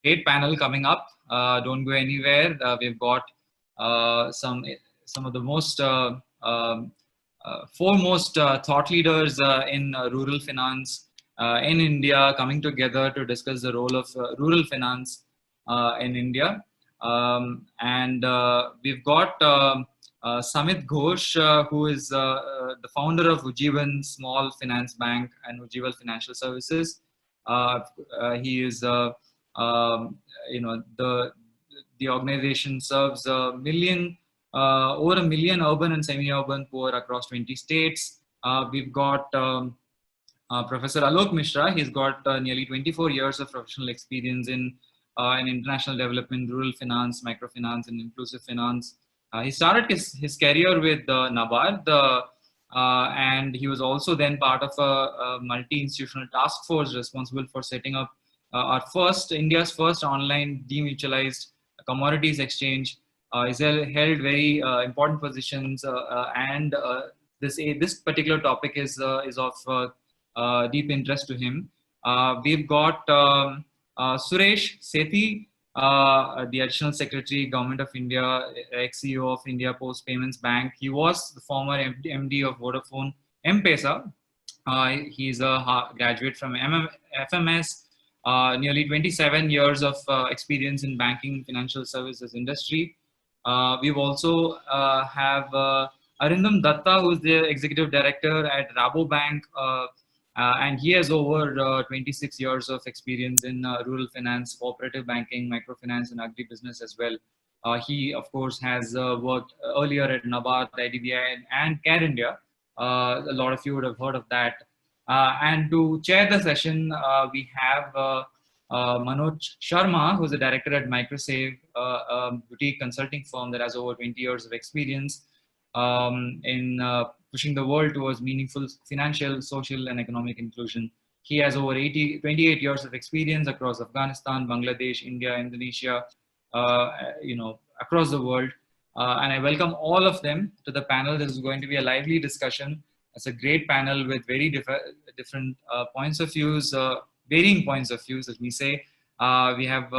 great panel coming up. Don't go anywhere. We've got some of the most foremost thought leaders in rural finance in India coming together to discuss the role of rural finance in India. And we've got Samit Ghosh, who is the founder of Ujjivan Small Finance Bank and Ujjivan Financial Services. He is, the organization serves over a million urban and semi-urban poor across 20 states. We've got Professor Alok Mishra. He's got nearly 24 years of professional experience in international development, rural finance, microfinance, and inclusive finance. He started his career with NABARD, and he was also then part of a multi-institutional task force responsible for setting up India's first online demutualized commodities exchange. He's held very important positions, and this particular topic is of deep interest to him. We've got Suresh Sethi, the Additional Secretary, Government of India, ex-CEO of India Post Payments Bank. He was the former MD of Vodafone M-Pesa. He's a graduate from FMS, nearly 27 years of experience in banking financial services industry. We've also have Arindam Datta, who's the Executive Director at Rabobank, and he has over 26 years of experience in rural finance, cooperative banking, microfinance, and agribusiness as well. He, of course, has worked earlier at NABARD, IDBI, and Care India. A lot of you would have heard of that. And to chair the session, we have Manoj Sharma, who's the director at Microsave, a boutique consulting firm that has over 20 years of experience in pushing the world towards meaningful financial, social, and economic inclusion. He has over 28 years of experience across Afghanistan, Bangladesh, India, Indonesia, across the world. And I welcome all of them to the panel. This is going to be a lively discussion. It's a great panel with very different points of views, varying points of views, let me say. We have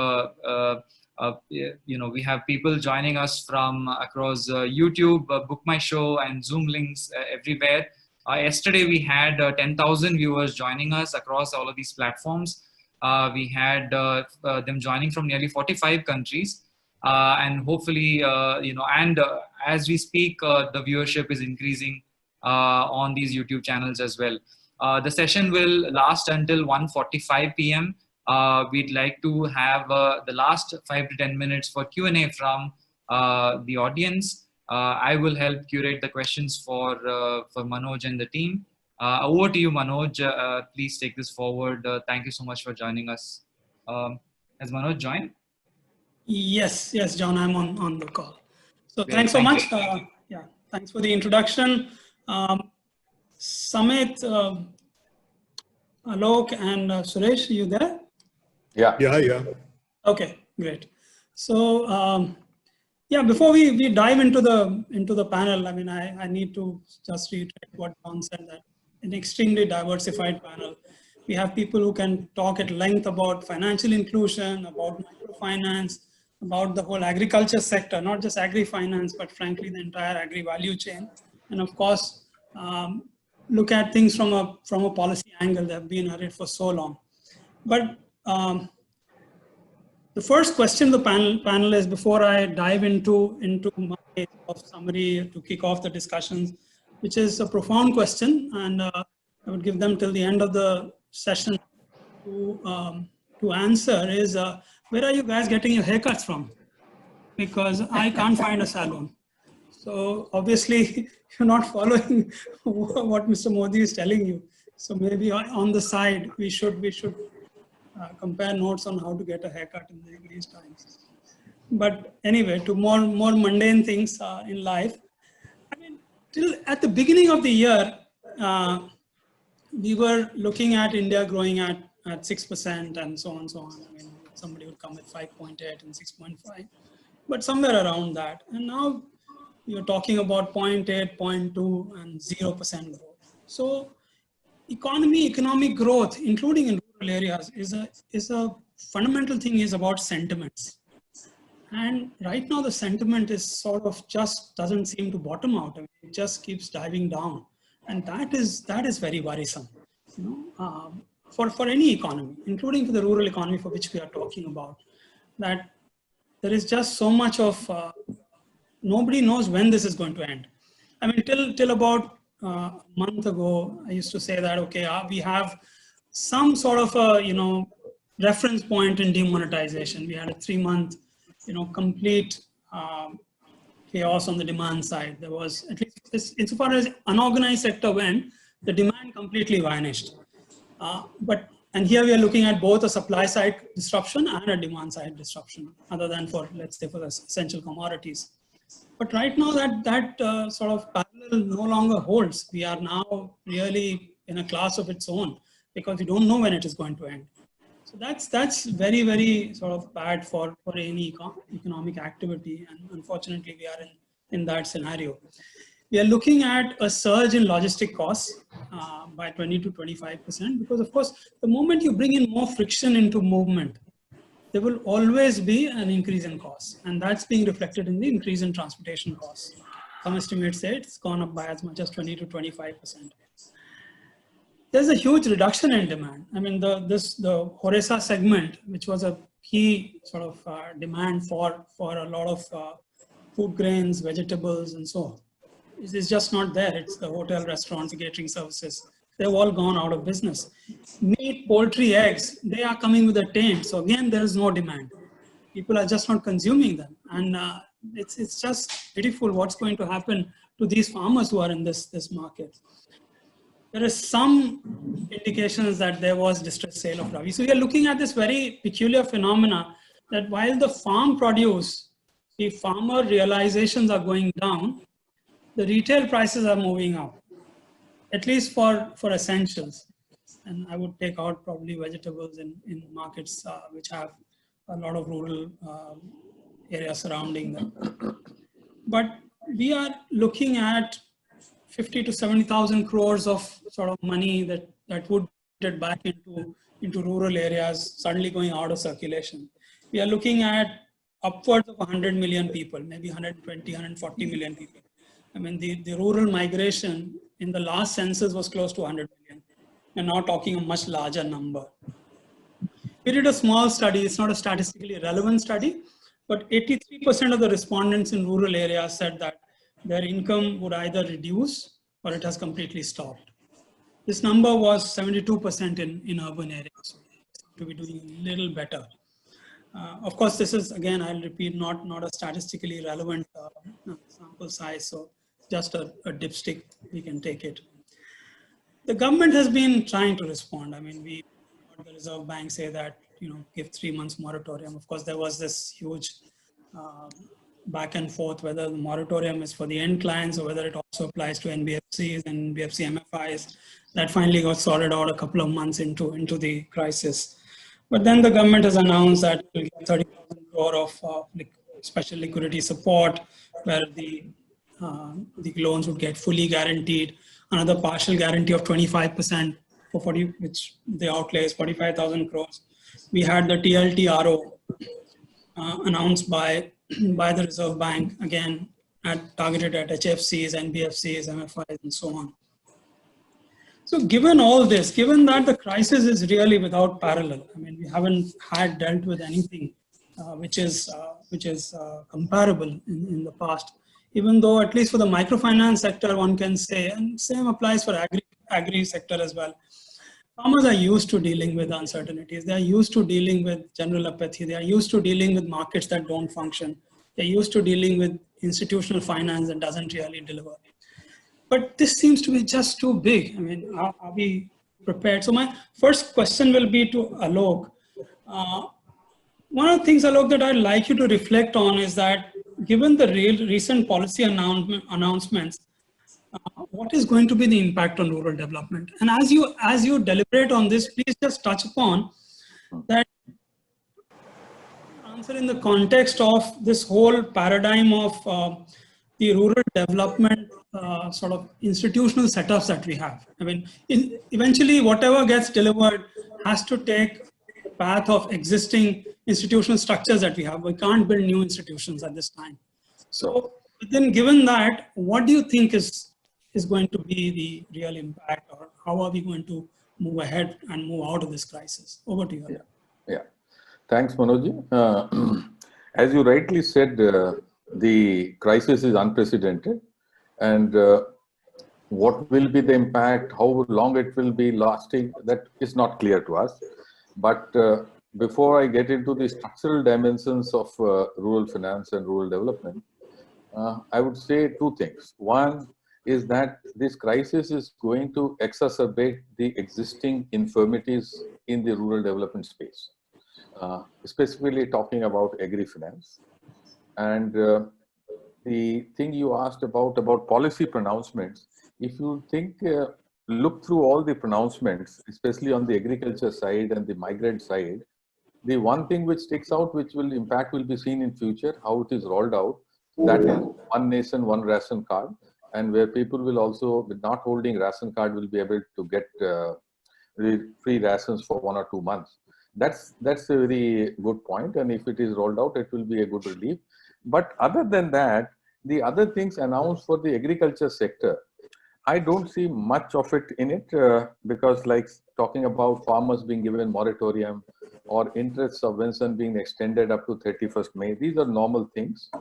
we have people joining us from across YouTube, Book My Show, and Zoom links everywhere. Yesterday, we had 10,000 viewers joining us across all of these platforms. We had them joining from nearly 45 countries. And hopefully, as we speak, the viewership is increasing on these YouTube channels as well. The session will last until 1:45 p.m. We'd like to have the last 5 to 10 minutes for Q&A from the audience. I will help curate the questions for Manoj and the team. Over to you, Manoj. Please take this forward. Thank you so much for joining us. Has Manoj joined? Yes, John, I'm on the call. So great, thanks so much. Yeah, thanks for the introduction. Samit, Alok, and Suresh, are you there? Yeah. Okay, great. So before we dive into the panel, I mean, I need to just reiterate what John said, that an extremely diversified panel. We have people who can talk at length about financial inclusion, about microfinance, about the whole agriculture sector, not just agri-finance, but frankly, the entire agri-value chain. And of course, look at things from a policy angle that have been at it for so long. But the first question of the panel is, before I dive into my summary to kick off the discussions, which is a profound question, and I would give them till the end of the session to answer, is where are you guys getting your haircuts from? Because I can't find a salon. So obviously you're not following what Mr. Modi is telling you. So maybe on the side we should compare notes on how to get a haircut in these times. But anyway, to more mundane things in life. I mean, till at the beginning of the year, we were looking at India growing at 6% and so on and so on. I mean, somebody would come with 5.8 and 6.5, but somewhere around that. And now you're talking about 0.8, 0.2 and 0% growth. So economic growth, including in rural areas is a fundamental thing is about sentiments. And right now the sentiment is sort of just doesn't seem to bottom out. I mean, it just keeps diving down. And that is very worrisome, you know, for any economy, including for the rural economy for which we are talking about, that there is just so much of, nobody knows when this is going to end. I mean, till about a month ago, I used to say that, okay, we have some sort of a, you know, reference point in demonetization. We had a 3-month, you know, complete chaos on the demand side. There was, at least insofar as unorganized sector went, the demand completely vanished. And here we are looking at both a supply side disruption and a demand side disruption, other than for, let's say, for the essential commodities. But right now that sort of parallel no longer holds. We are now really in a class of its own because we don't know when it is going to end. So that's very, very sort of bad for any economic activity. And unfortunately, we are in that scenario. We are looking at a surge in logistic costs by 20 to 25%, because of course, the moment you bring in more friction into movement, there will always be an increase in costs. And that's being reflected in the increase in transportation costs. Some estimates say it's gone up by as much as 20 to 25%. There's a huge reduction in demand. I mean, the Horesa segment, which was a key sort of demand for a lot of food grains, vegetables, and so on, is just not there. It's the hotel, restaurants, catering services. They've all gone out of business. Meat, poultry, eggs, they are coming with a taint. So again, there is no demand. People are just not consuming them. And it's just pitiful what's going to happen to these farmers who are in this market. There is some indications that there was distressed sale of Rabi. So we are looking at this very peculiar phenomena that while the farm produce, the farmer realizations are going down, the retail prices are moving up, at least for essentials. And I would take out probably vegetables in markets which have a lot of rural areas surrounding them. But we are looking at 50 to 70,000 crores of sort of money that would get back into rural areas suddenly going out of circulation. We are looking at upwards of 100 million people, maybe 120, 140 million people. I mean, the rural migration in the last census was close to 100 million. We're now talking a much larger number. We did a small study, it's not a statistically relevant study, but 83% of the respondents in rural areas said that their income would either reduce or it has completely stopped. This number was 72% in urban areas. To be doing a little better. Of course, this is, again, I'll repeat, not a statistically relevant sample size, so just a dipstick, we can take it. The government has been trying to respond. I mean, we heard the Reserve Bank say that, you know, give 3 months moratorium. Of course, there was this huge back and forth whether the moratorium is for the end clients or whether it also applies to NBFCs and NBFC MFIs. That finally got sorted out a couple of months into the crisis. But then the government has announced that it will give 30,000 crore of special liquidity support, where the loans would get fully guaranteed. Another partial guarantee of 25% for 40, which the outlay is 45,000 crores. We had the TLTRO announced by the Reserve Bank, again, targeted at HFCs, NBFCs, MFIs, and so on. So given all this, given that the crisis is really without parallel, I mean, we haven't had dealt with anything which is comparable in the past, even though at least for the microfinance sector, one can say, and same applies for agri sector as well. Farmers are used to dealing with uncertainties. They are used to dealing with general apathy. They are used to dealing with markets that don't function. They're used to dealing with institutional finance that doesn't really deliver. But this seems to be just too big. I mean, are we prepared? So my first question will be to Alok. One of the things, Alok, that I'd like you to reflect on is that given the recent policy announcements, what is going to be the impact on rural development? And as you deliberate on this, please just touch upon that answer in the context of this whole paradigm of the rural development sort of institutional setups that we have. I mean, eventually whatever gets delivered has to take the path of existing institutional structures that we have. We can't build new institutions at this time. So then given that, what do you think is going to be the real impact, or how are we going to move ahead and move out of this crisis? Over to you. Yeah. Thanks, Manoj. As you rightly said, the crisis is unprecedented, and what will be the impact, how long it will be lasting, that is not clear to us. But before I get into the structural dimensions of rural finance and rural development, I would say two things. One is that this crisis is going to exacerbate the existing infirmities in the rural development space, specifically talking about agri-finance. And the thing you asked about policy pronouncements, if you think, look through all the pronouncements, especially on the agriculture side and the migrant side, the one thing which sticks out, which will impact will be seen in future, how it is rolled out, that is one nation, one ration card, and where people will also, with not holding ration card, will be able to get free rations for 1 or 2 months. That's a very good point, and if it is rolled out, it will be a good relief. But other than that, the other things announced for the agriculture sector, I don't see much of it in it, because like talking about farmers being given moratorium or interest subvention being extended up to 31st May, these are normal things.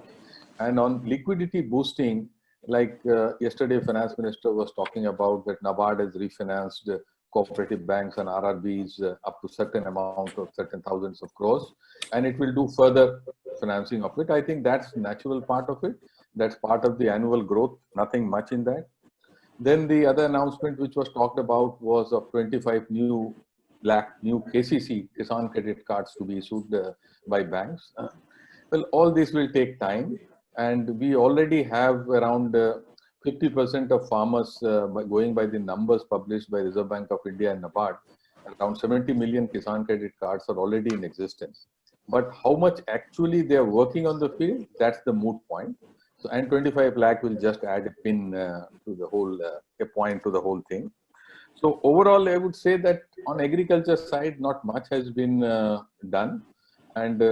And on liquidity boosting, like yesterday finance minister was talking about that NABARD has refinanced cooperative banks and RRBs up to certain amount of certain thousands of crores, and it will do further financing of it. I think that's natural part of it. That's part of the annual growth, nothing much in that. Then the other announcement which was talked about was of 25 lakh new KCC, Kisan Credit Cards, to be issued by banks. Well, all this will take time, and we already have around 50% of farmers, going by the numbers published by Reserve Bank of India and NABARD, around 70 million Kisan Credit Cards are already in existence. But how much actually they are working on the field, that's the moot point. So, and 25 lakh will just add a pin to the whole, a point to the whole thing. So overall, I would say that on agriculture side, not much has been done. And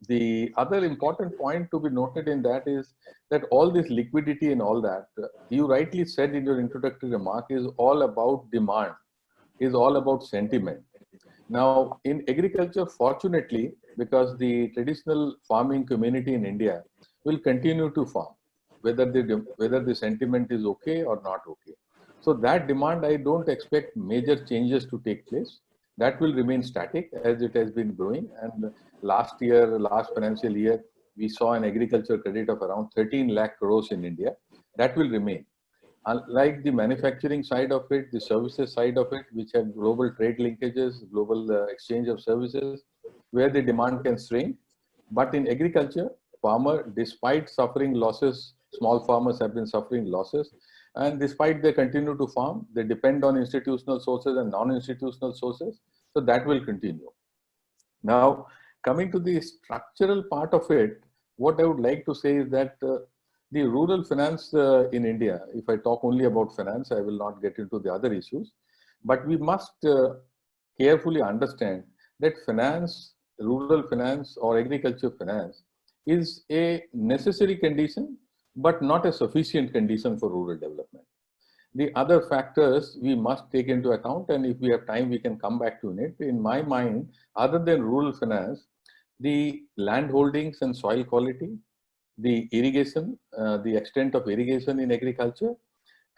the other important point to be noted in that is that all this liquidity and all that, you rightly said in your introductory remark, is all about demand, is all about sentiment. Now, in agriculture, fortunately, because the traditional farming community in India will continue to farm, whether the sentiment is okay or not okay. So that demand, I don't expect major changes to take place. That will remain static as it has been growing. And last financial year, we saw an agriculture credit of around 13 lakh crores in India. That will remain. Unlike the manufacturing side of it, the services side of it, which have global trade linkages, global exchange of services, where the demand can swing. But in agriculture, farmer, despite suffering losses, small farmers have been suffering losses, and despite they continue to farm, they depend on institutional sources and non-institutional sources. So that will continue. Now, coming to the structural part of it, what I would like to say is that the rural finance in India, if I talk only about finance, I will not get into the other issues, but we must carefully understand that finance, rural finance or agriculture finance is a necessary condition, but not a sufficient condition for rural development. The other factors we must take into account, and if we have time, we can come back to it. In my mind, other than rural finance, the land holdings and soil quality, the irrigation, the extent of irrigation in agriculture,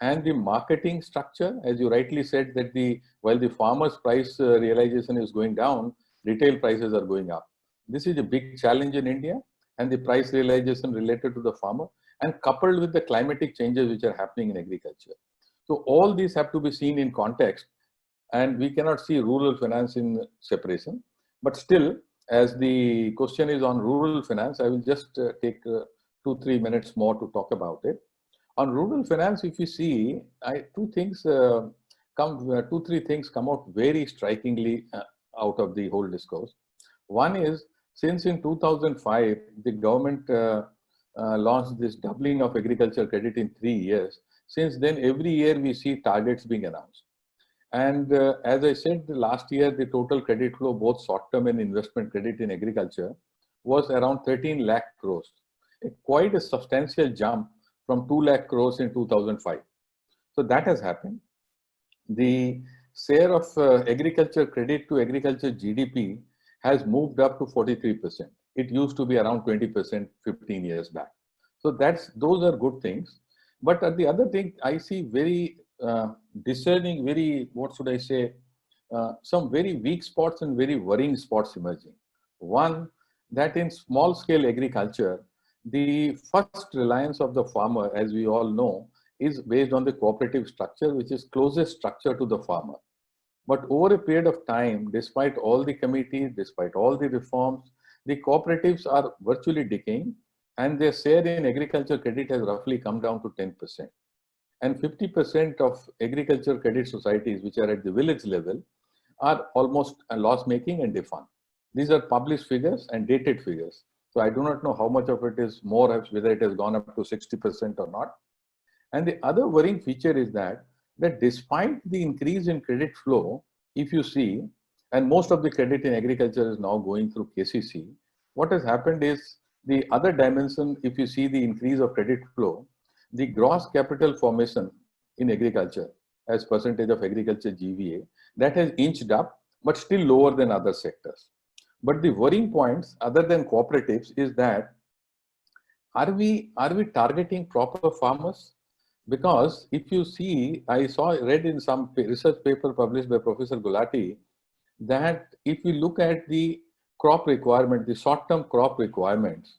and the marketing structure, as you rightly said, that while the farmer's price realization is going down, retail prices are going up. This is a big challenge in India, and the price realization related to the farmer, and coupled with the climatic changes which are happening in agriculture. So all these have to be seen in context, and we cannot see rural finance in separation. But still, as the question is on rural finance, I will just take 2-3 minutes more to talk about it. On rural finance, if you see, 2-3 things come out very strikingly out of the whole discourse. One is, since in 2005, the government launched this doubling of agriculture credit in 3 years. Since then, every year we see targets being announced. And as I said, last year, the total credit flow, both short-term and investment credit in agriculture, was around 13 lakh crores. Quite a substantial jump from 2 lakh crores in 2005. So that has happened. The share of agriculture credit to agriculture GDP has moved up to 43%. It used to be around 20% 15 years back. So those are good things. But the other thing I see very discerning, very, what should I say, some very weak spots and very worrying spots emerging. One, that in small scale agriculture, the first reliance of the farmer, as we all know, is based on the cooperative structure, which is closest structure to the farmer. But over a period of time, despite all the committees, despite all the reforms, the cooperatives are virtually decaying, and their share in agriculture credit has roughly come down to 10%. And 50% of agriculture credit societies, which are at the village level, are almost loss making and defunct. These are published figures and dated figures. So I do not know how much of it is more, whether it has gone up to 60% or not. And the other worrying feature is that despite the increase in credit flow, if you see, and most of the credit in agriculture is now going through KCC, what has happened is the other dimension, if you see the increase of credit flow, the gross capital formation in agriculture as percentage of agriculture GVA, that has inched up, but still lower than other sectors. But the worrying points, other than cooperatives, is that are we targeting proper farmers? Because if you see, I read in some research paper published by Professor Gulati, that if we look at the crop requirement, the short-term crop requirements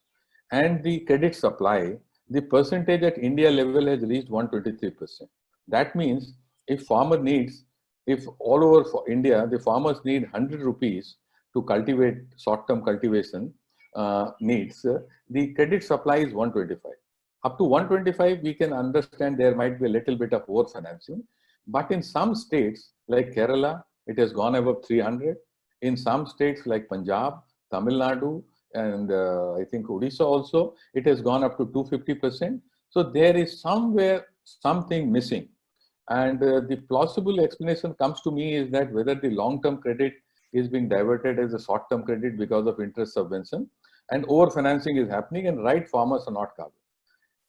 and the credit supply, the percentage at India level has reached 123%. That means if farmer needs, if all over for India, the farmers need 100 rupees to cultivate short-term cultivation needs, the credit supply is 125. Up to 125, we can understand there might be a little bit of over financing. But in some states like Kerala, it has gone above 300. In some states like Punjab, Tamil Nadu, and I think Odisha also, it has gone up to 250%. So there is somewhere something missing. And the plausible explanation comes to me is that whether the long-term credit is being diverted as a short-term credit because of interest subvention, and over financing is happening and right farmers are not covered.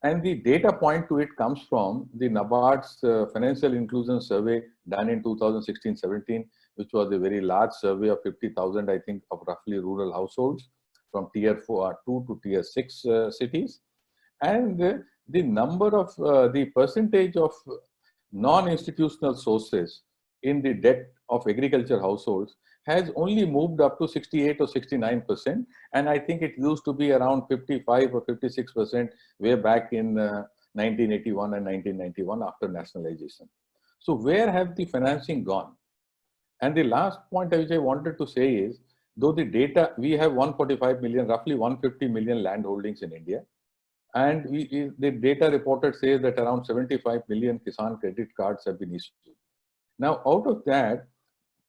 And the data point to it comes from the NABARD's Financial Inclusion Survey done in 2016-17, which was a very large survey of 50,000, I think, of roughly rural households from tier 2 to tier 6 cities. And the number of, the percentage of non-institutional sources in the debt of agriculture households has only moved up to 68 or 69%. And I think it used to be around 55 or 56% way back in 1981 and 1991 after nationalization. So where have the financing gone? And the last point which I wanted to say is, though the data, we have 145 million, roughly 150 million land holdings in India. And the data reported says that around 75 million Kisan credit cards have been issued. Now, out of that,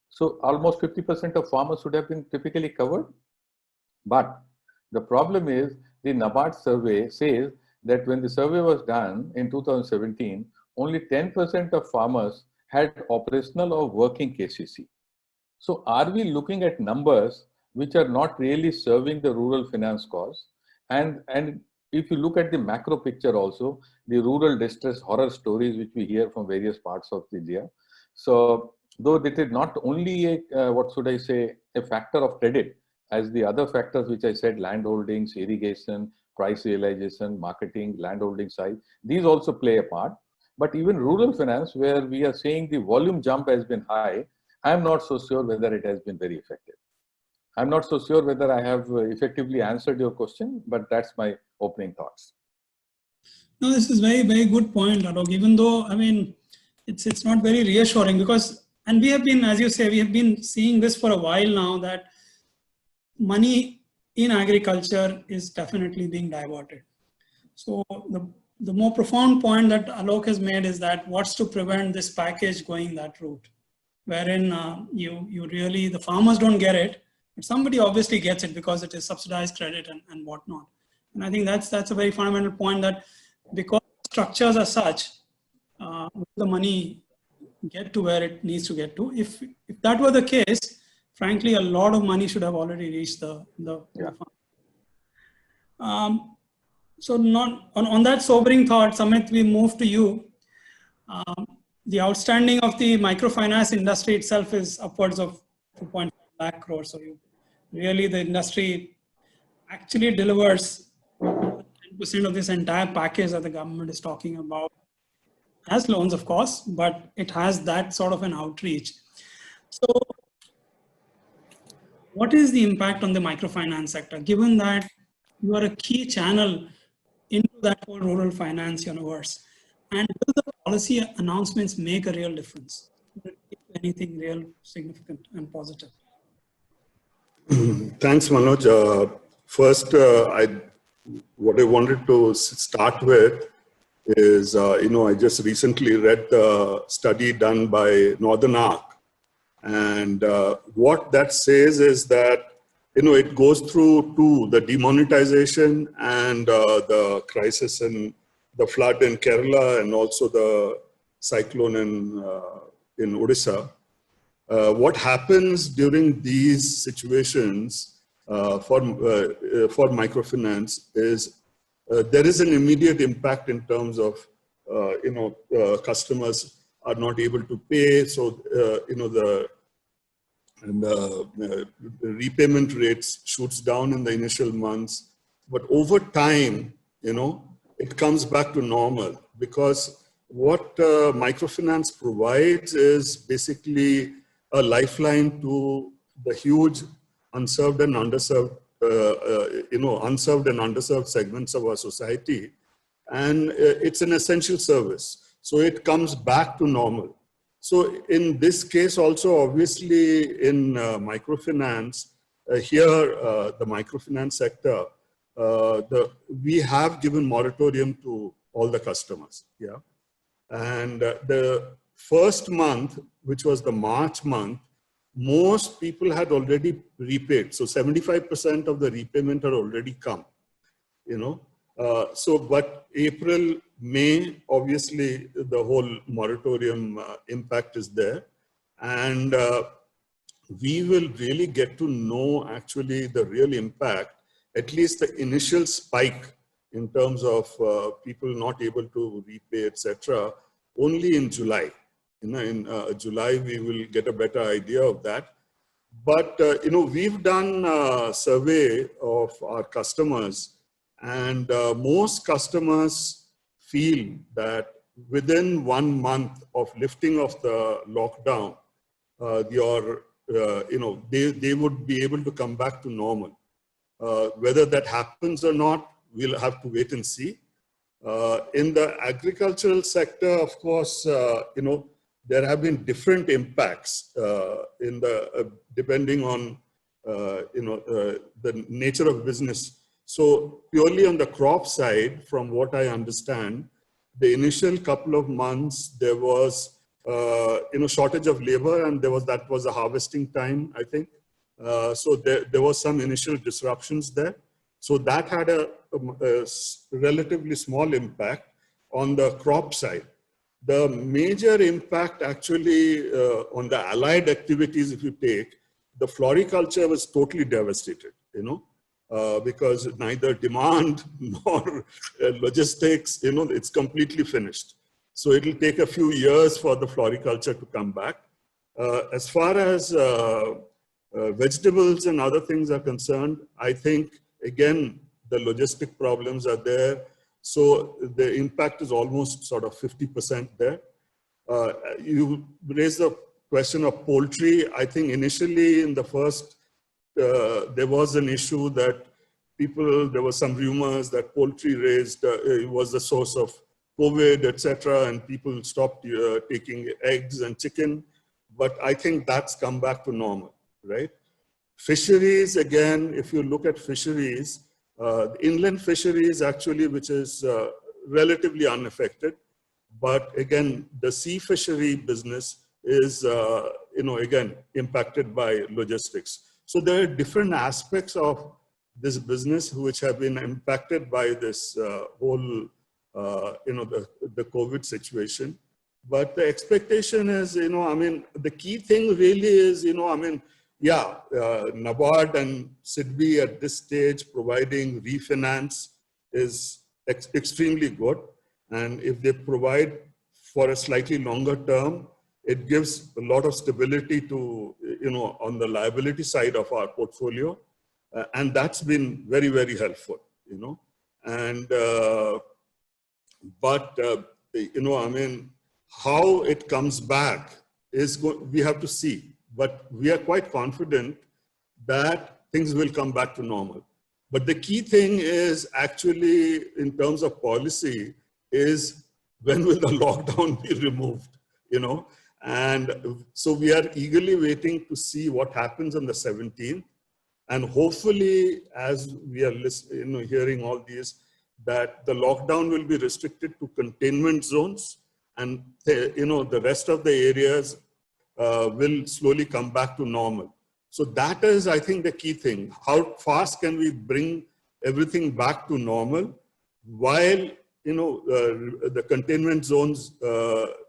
so almost 50% of farmers should have been typically covered. But the problem is the NABARD survey says that when the survey was done in 2017, only 10% of farmers had operational or working KCC. So are we looking at numbers which are not really serving the rural finance cause? And if you look at the macro picture also, the rural distress horror stories which we hear from various parts of India. So though it is not only a, what should I say, a factor of credit, as the other factors which I said, land holdings, irrigation, price realization, marketing, land holding size, these also play a part. But even rural finance, where we are saying the volume jump has been high, I'm not so sure whether it has been very effective. I'm not so sure whether I have effectively answered your question, but that's my opening thoughts. No, this is very, very good point, Alok. Even though, I mean, it's not very reassuring because, and we have been, as you say, we have been seeing this for a while now, that money in agriculture is definitely being diverted. So the more profound point that Alok has made is that what's to prevent this package going that route, wherein you really, the farmers don't get it, but somebody obviously gets it because it is subsidized credit and whatnot. And I think that's a very fundamental point, that because structures are such, the money get to where it needs to get to. If that were the case, frankly, a lot of money should have already reached the fund. So not, on that sobering thought, Samit, we move to you. The outstanding of the microfinance industry itself is upwards of 2.5 lakh crores. So really the industry actually delivers 10% of this entire package that the government is talking about. It has loans, of course, but it has that sort of an outreach. So what is the impact on the microfinance sector, given that you are a key channel into that whole rural finance universe? And will the policy announcements make a real difference? Will it make anything real significant and positive? Thanks, Manoj. First, what I wanted to start with is, I just recently read the study done by Northern Arc. And what that says is that, it goes through the demonetization and the crisis in the flood in Kerala and also the cyclone in Odisha. What happens during these situations for microfinance is there is an immediate impact in terms of, customers are not able to pay. So, the repayment rates shoots down in the initial months, but over time, it comes back to normal, because what microfinance provides is basically a lifeline to the huge unserved and underserved, unserved and underserved segments of our society, and it's an essential service. So it comes back to normal. So in this case also, obviously in microfinance, here the microfinance sector, we have given moratorium to all the customers, yeah. And the first month, which was the March month, most people had already repaid. So 75% of the repayment had already come, but April, May, obviously the whole moratorium impact is there. And we will really get to know actually the real impact, at least the initial spike in terms of people not able to repay, etc., only in July. In July, we will get a better idea of that. But, we've done a survey of our customers, and most customers feel that within 1 month of lifting of the lockdown, they would be able to come back to normal. Whether that happens or not, we'll have to wait and see. In the agricultural sector, of course, there have been different impacts depending on the nature of business. So purely on the crop side, from what I understand, the initial couple of months there was shortage of labor, and that was a harvesting time, I think. So there was some initial disruptions there. So that had a relatively small impact on the crop side. The major impact actually on the allied activities, if you take, the floriculture was totally devastated, because neither demand nor logistics, it's completely finished. So it'll take a few years for the floriculture to come back. As far as vegetables and other things are concerned, I think, again, the logistic problems are there. So the impact is almost sort of 50% there. You raised the question of poultry. I think initially in the first, there was an issue that there were some rumors that poultry was the source of COVID, etc., and people stopped taking eggs and chicken. But I think that's come back to normal, right? Fisheries, again, if you look at fisheries, the inland fisheries actually, which is relatively unaffected. But again, the sea fishery business is, again, impacted by logistics. So there are different aspects of this business which have been impacted by this whole, the COVID situation. But the expectation is, you know, I mean, the key thing really is, you know, I mean, yeah, NABARD and SIDBI at this stage providing refinance is extremely good. And if they provide for a slightly longer term, it gives a lot of stability to, you know, on the liability side of our portfolio. And that's been very, very helpful, you know. And, you know, I mean, how it comes back is we have to see. But we are quite confident that things will come back to normal. But the key thing is actually in terms of policy is when will the lockdown be removed, you know? And so we are eagerly waiting to see what happens on the 17th. And hopefully, as we are listening, you know, hearing all these, that the lockdown will be restricted to containment zones, and you know, the rest of the areas will slowly come back to normal. So that is, I think, the key thing. How fast can we bring everything back to normal while, you know, the containment zones,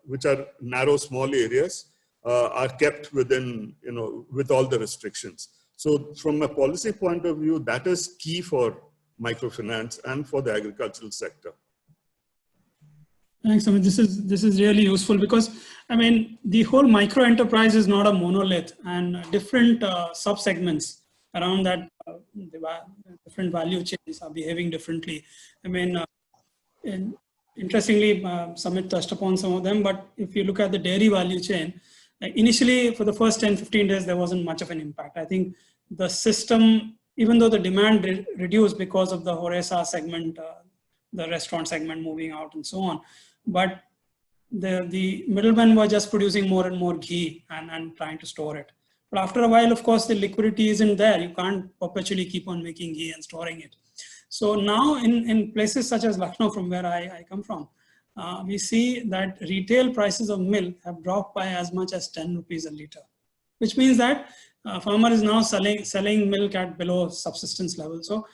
which are narrow, small areas, are kept within, you know, with all the restrictions. So from a policy point of view, that is key for microfinance and for the agricultural sector. Thanks, Amit. This is really useful because, I mean, the whole micro enterprise is not a monolith, and different sub-segments around that, different value chains are behaving differently. I mean, interestingly, Samit touched upon some of them, but if you look at the dairy value chain, initially for the first 10-15 days, there wasn't much of an impact. I think the system, even though the demand reduced because of the Horesa segment, the restaurant segment moving out and so on, but the middlemen were just producing more and more ghee and trying to store it. But after a while, of course, the liquidity isn't there. You can't perpetually keep on making ghee and storing it. So now in places such as Lucknow, from where I come from, we see that retail prices of milk have dropped by as much as 10 rupees a litre, which means that farmer is now selling milk at below subsistence level. So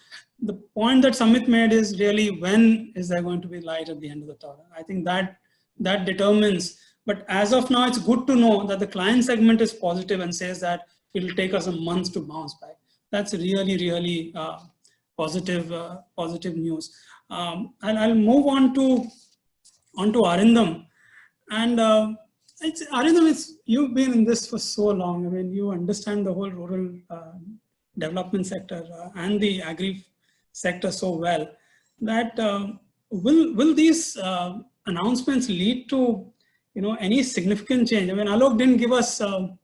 the point that Samit made is really, when is there going to be light at the end of the tunnel? I think that determines, but as of now, it's good to know that the client segment is positive and says that it will take us a month to bounce back. That's really, really positive news. And I'll move on to Arindam. And Arindam, you've been in this for so long. I mean, you understand the whole rural development sector and the agri sector so well that will these announcements lead to, you know, any significant change? I mean, Alok didn't give us you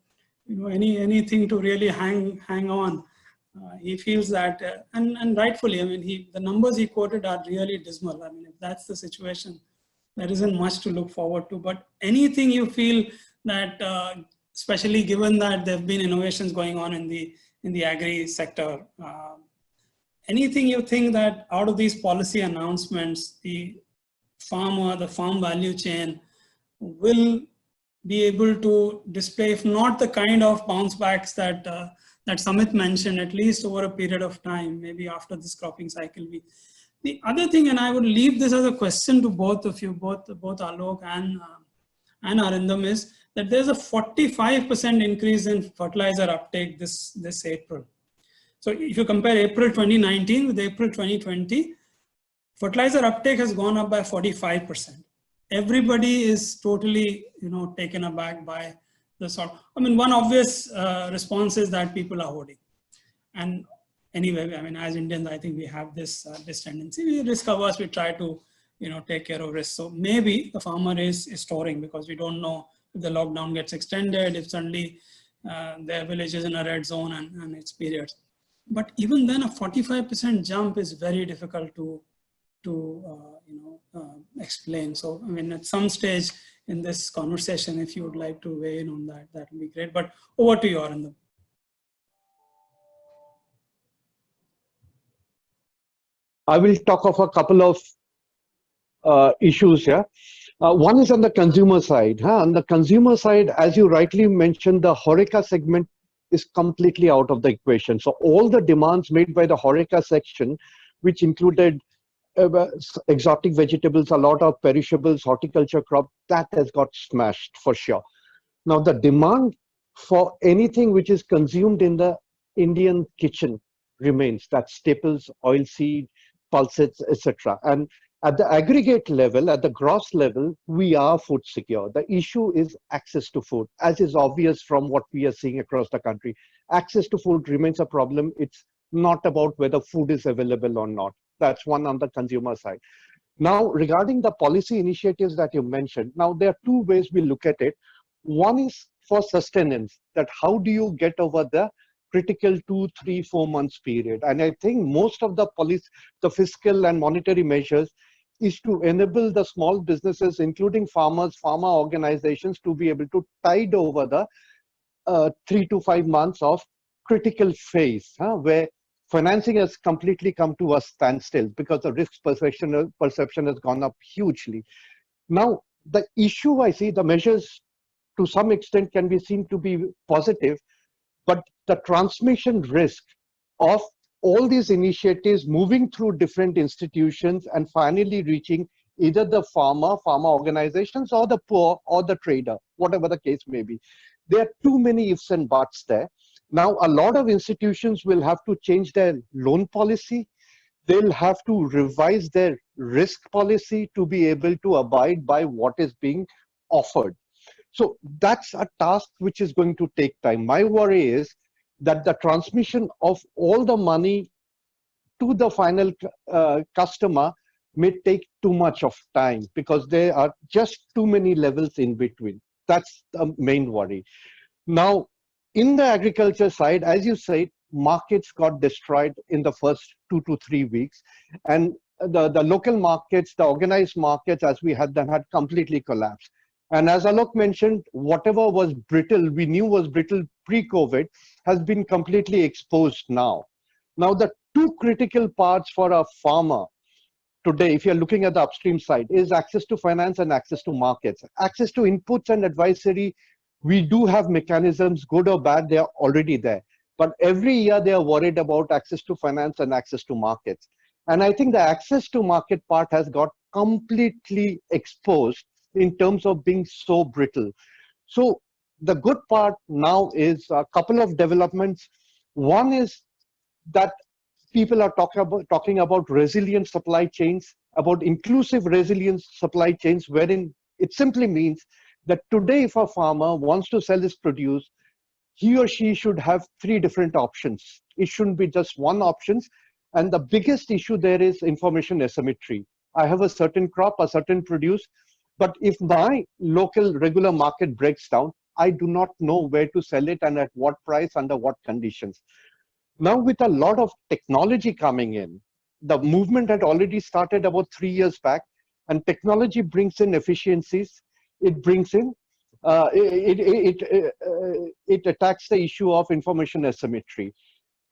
know, anything to really hang on. He feels that, and rightfully, I mean, the numbers he quoted are really dismal. I mean, if that's the situation, there isn't much to look forward to. But anything you feel that, especially given that there have been innovations going on in the agri sector, anything you think that out of these policy announcements, the farmer, the farm value chain will be able to display, if not the kind of bounce backs that Samit mentioned, at least over a period of time, maybe after this cropping cycle. The other thing, and I would leave this as a question to both of you, both Alok and Arindam, is that there's a 45% increase in fertilizer uptake this April. So if you compare April 2019 with April 2020, fertilizer uptake has gone up by 45%. Everybody is totally, you know, taken aback by the sort. I mean, one obvious response is that people are hoarding. And anyway, I mean, as Indians, I think we have this tendency. We risk averse. We try to, you know, take care of risk. So maybe the farmer is storing because we don't know if the lockdown gets extended, if suddenly their village is in a red zone and it's periods. But even then, a 45% jump is very difficult to explain. So, I mean, at some stage in this conversation, if you would like to weigh in on that, that would be great. But over to you, Arindam. I will talk of a couple of issues here. One is on the consumer side. On the consumer side, as you rightly mentioned, the HoReCa segment is completely out of the equation. So all the demands made by the HoReCa section, which included exotic vegetables, a lot of perishables, horticulture crop, that has got smashed for sure. Now, the demand for anything which is consumed in the Indian kitchen remains. That's staples, oilseed, pulses, etc. And at the aggregate level, at the gross level, we are food secure. The issue is access to food, as is obvious from what we are seeing across the country. Access to food remains a problem. It's not about whether food is available or not. That's one on the consumer side. Now, regarding the policy initiatives that you mentioned, now there are two ways we look at it. One is for sustenance, that how do you get over the critical 2, 3, 4 months period? And I think most of the the fiscal and monetary measures is to enable the small businesses, including farmers, farmer organizations, to be able to tide over the 3 to 5 months of critical phase, where financing has completely come to a standstill because the risk perception has gone up hugely. Now, the issue I see, the measures to some extent can be seen to be positive, but the transmission risk of all these initiatives moving through different institutions and finally reaching either the farmer organizations, or the poor, or the trader, whatever the case may be. There are too many ifs and buts there. Now, a lot of institutions will have to change their loan policy. They'll have to revise their risk policy to be able to abide by what is being offered. So that's a task which is going to take time. My worry is that the transmission of all the money to the final customer may take too much of time because there are just too many levels in between. That's the main worry. Now, in the agriculture side, as you said, markets got destroyed in the first 2 to 3 weeks, and the local markets, the organized markets as we had them, had completely collapsed. And as Alok mentioned, whatever was brittle, we knew was brittle pre-COVID, has been completely exposed now. Now, the two critical parts for a farmer today, if you're looking at the upstream side, is access to finance and access to markets. Access to inputs and advisory, we do have mechanisms, good or bad, they are already there. But every year they are worried about access to finance and access to markets. And I think the access to market part has got completely exposed in terms of being so brittle. So the good part now is a couple of developments. One is that people are talking about resilient supply chains, about inclusive resilient supply chains, wherein it simply means that today if a farmer wants to sell his produce, he or she should have 3 different options. It shouldn't be just one option. And the biggest issue there is information asymmetry. I have a certain crop, a certain produce, but if my local regular market breaks down, I do not know where to sell it and at what price, under what conditions. Now, with a lot of technology coming in, the movement had already started about 3 years back, and technology brings in efficiencies. It brings in, it attacks the issue of information asymmetry.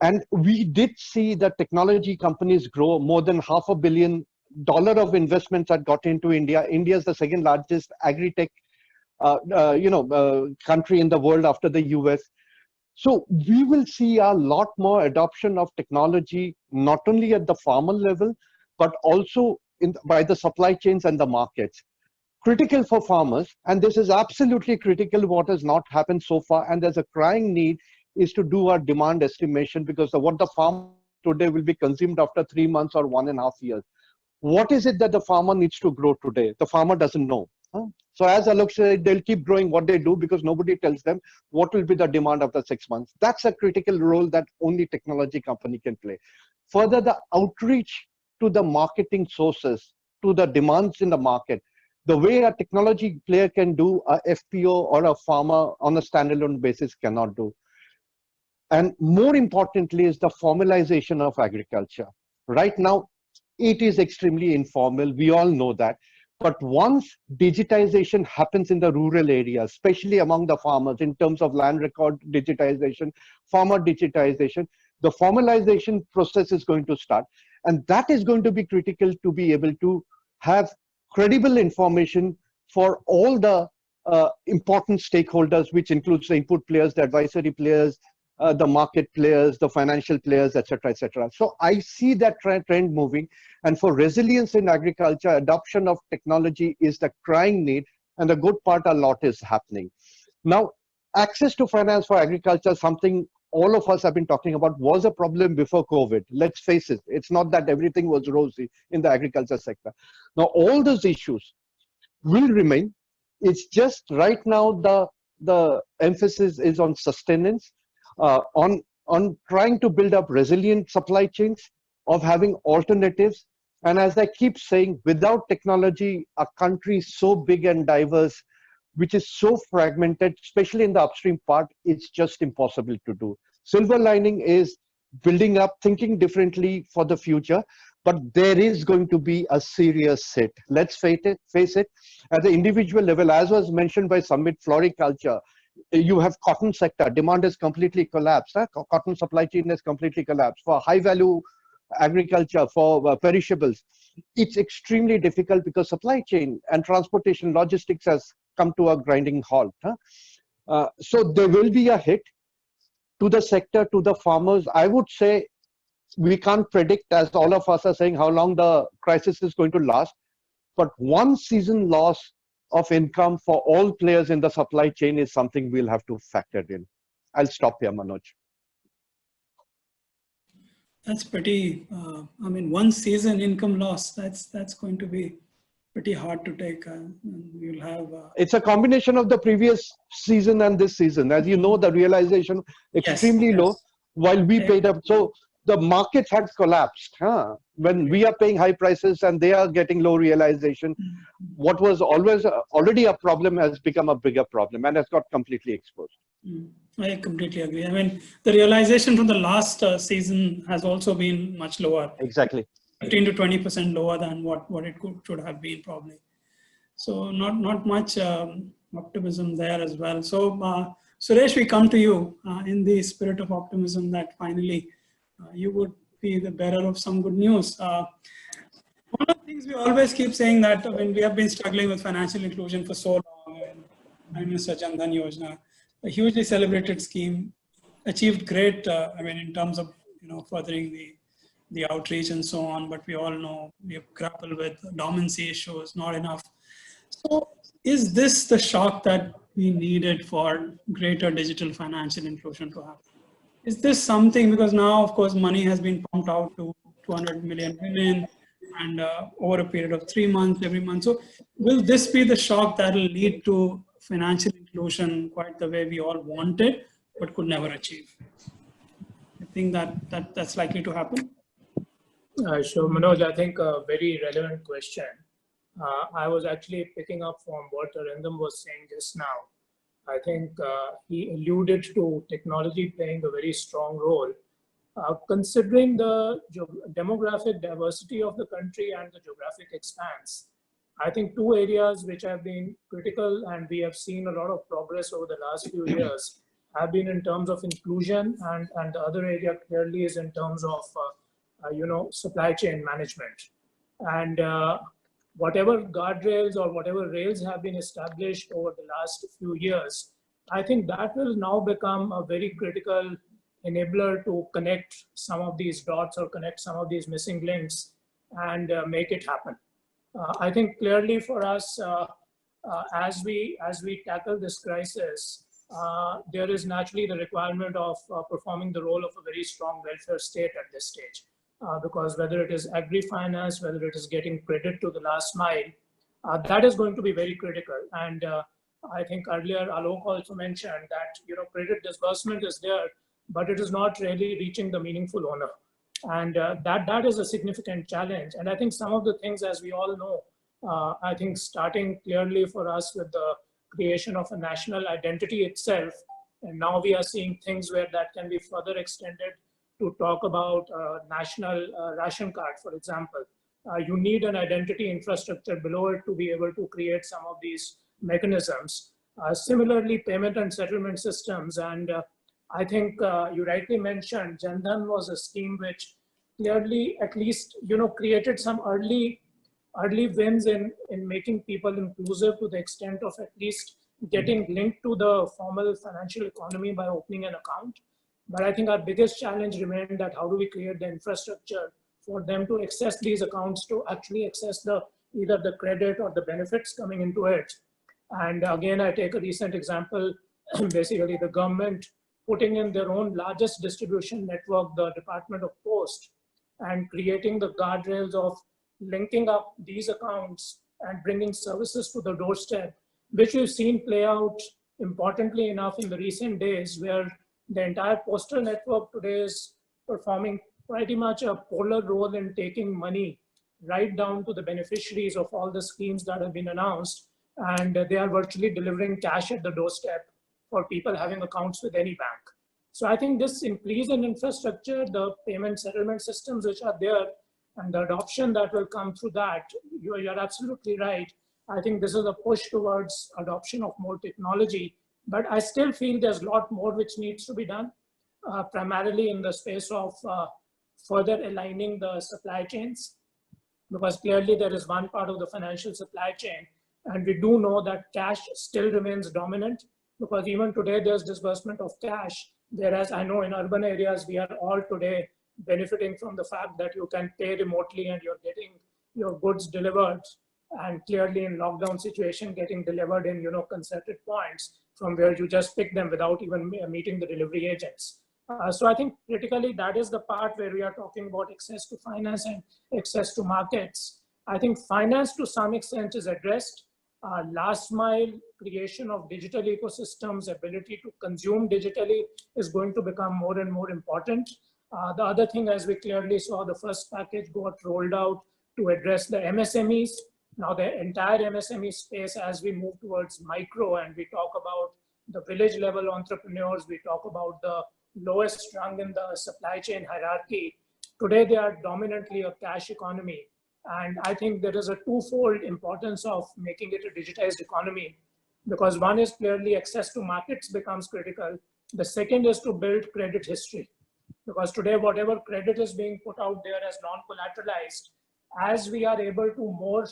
And we did see that technology companies grow. More than $500 million of investments that got into India. India is the second largest agri-tech country in the world after the US. So we will see a lot more adoption of technology, not only at the farmer level, but also by the supply chains and the markets. Critical for farmers, and this is absolutely critical, what has not happened so far, and there's a crying need, is to do our demand estimation, because what the farmer today will be consumed after 3 months or 1.5 years. What is it that the farmer needs to grow today? The farmer doesn't know. So as Alok said, they'll keep growing what they do because nobody tells them what will be the demand after 6 months. That's a critical role that only technology company can play. Further, the outreach to the marketing sources, to the demands in the market, the way a technology player can do, a FPO or a farmer on a standalone basis cannot do. And more importantly is the formalization of agriculture. Right now, it is extremely informal. We all know that. But once digitization happens in the rural areas, especially among the farmers in terms of land record digitization, farmer digitization, the formalization process is going to start. And that is going to be critical to be able to have credible information for all the important stakeholders, which includes the input players, the advisory players, the market players, the financial players, etc., etc. So I see that trend moving. And for resilience in agriculture, adoption of technology is the crying need, and the good part, a lot is happening. Now, access to finance for agriculture, something all of us have been talking about, was a problem before COVID. Let's face it, it's not that everything was rosy in the agriculture sector. Now, all those issues will remain. It's just right now the emphasis is on sustenance, on trying to build up resilient supply chains, of having alternatives. And as I keep saying, without technology, a country so big and diverse, which is so fragmented, especially in the upstream part, it's just impossible to do. Silver lining is building up, thinking differently for the future, but there is going to be a serious hit. Let's face it, at the individual level, as was mentioned by Samit, floriculture, you have cotton sector, demand has completely collapsed. Huh? Cotton supply chain has completely collapsed. For high value agriculture, for perishables, it's extremely difficult because supply chain and transportation logistics has come to a grinding halt. Huh? So there will be a hit to the sector, to the farmers. I would say we can't predict, as all of us are saying, how long the crisis is going to last. But one season loss of income for all players in the supply chain is something we'll have to factor in. I'll stop here, Manoj. That's pretty, I mean, one season income loss, that's going to be pretty hard to take. You'll have... It's a combination of the previous season and this season. As you know, the realization extremely yes. low, while we paid up. So the market has collapsed. Huh? When we are paying high prices and they are getting low realization, what was always already a problem has become a bigger problem and has got completely exposed. I completely agree. I mean, the realization from the last season has also been much lower. Exactly. 15 to 20% lower than what it should have been probably. So not much optimism there as well. So Suresh, we come to you in the spirit of optimism that finally you would be the bearer of some good news. One of the things we always keep saying that when we have been struggling with financial inclusion for so long, and Mr. Jan Dhan Yojana, a hugely celebrated scheme, achieved great, I mean, in terms of, furthering the outreach and so on, but we all know we have grappled with dormancy issues, not enough. So is this the shock that we needed for greater digital financial inclusion to happen? Is this something, because now, of course, money has been pumped out to 200 million women and over a period of 3 months, every month. So will this be the shock that will lead to financial inclusion quite the way we all wanted, but could never achieve? I think that's likely to happen. Sure, Manoj, I think a very relevant question. I was actually picking up from what Arindam was saying just now. I think he alluded to technology playing a very strong role. Considering the demographic diversity of the country and the geographic expanse, I think two areas which have been critical and we have seen a lot of progress over the last few years have been in terms of inclusion, and the other area clearly is in terms of supply chain management. And whatever guardrails or whatever rails have been established over the last few years, I think that will now become a very critical enabler to connect some of these dots or connect some of these missing links and make it happen. I think clearly for us, as we tackle this crisis, there is naturally the requirement of performing the role of a very strong welfare state at this stage. Because whether it is agri-finance, whether it is getting credit to the last mile, that is going to be very critical. And I think earlier Alok also mentioned that credit disbursement is there, but it is not really reaching the meaningful owner. And that is a significant challenge. And I think some of the things, as we all know, I think starting clearly for us with the creation of a national identity itself, and now we are seeing things where that can be further extended to talk about national ration card, for example. You need an identity infrastructure below it to be able to create some of these mechanisms. Similarly, payment and settlement systems. And I think you rightly mentioned, Jan Dhan was a scheme which clearly at least created some early wins in making people inclusive to the extent of at least getting linked to the formal financial economy by opening an account. But I think our biggest challenge remained that how do we create the infrastructure for them to access these accounts, to actually access either the credit or the benefits coming into it. And again, I take a recent example, basically the government putting in their own largest distribution network, the Department of Post, and creating the guardrails of linking up these accounts and bringing services to the doorstep, which we've seen play out importantly enough in the recent days, where the entire postal network today is performing pretty much a polar role in taking money right down to the beneficiaries of all the schemes that have been announced. And they are virtually delivering cash at the doorstep for people having accounts with any bank. So I think this increase in infrastructure, the payment settlement systems which are there, and the adoption that will come through that, you're absolutely right. I think this is a push towards adoption of more technology, but I still feel there's a lot more which needs to be done, primarily in the space of further aligning the supply chains, because clearly there is one part of the financial supply chain, and we do know that cash still remains dominant, because even today there's disbursement of cash, whereas I know in urban areas we are all today benefiting from the fact that you can pay remotely and you're getting your goods delivered, and clearly in lockdown situation getting delivered in concerted points from where you just pick them without even meeting the delivery agents. So I think critically that is the part where we are talking about access to finance and access to markets. I think finance to some extent is addressed. Last mile creation of digital ecosystems, ability to consume digitally is going to become more and more important. The other thing, as we clearly saw, the first package got rolled out to address the MSMEs. Now the entire MSME space, as we move towards micro and we talk about the village level entrepreneurs, we talk about the lowest rung in the supply chain hierarchy. Today, they are dominantly a cash economy. And I think there is a twofold importance of making it a digitized economy, because one is clearly access to markets becomes critical. The second is to build credit history, because today, whatever credit is being put out there as non-collateralized, as we are able to more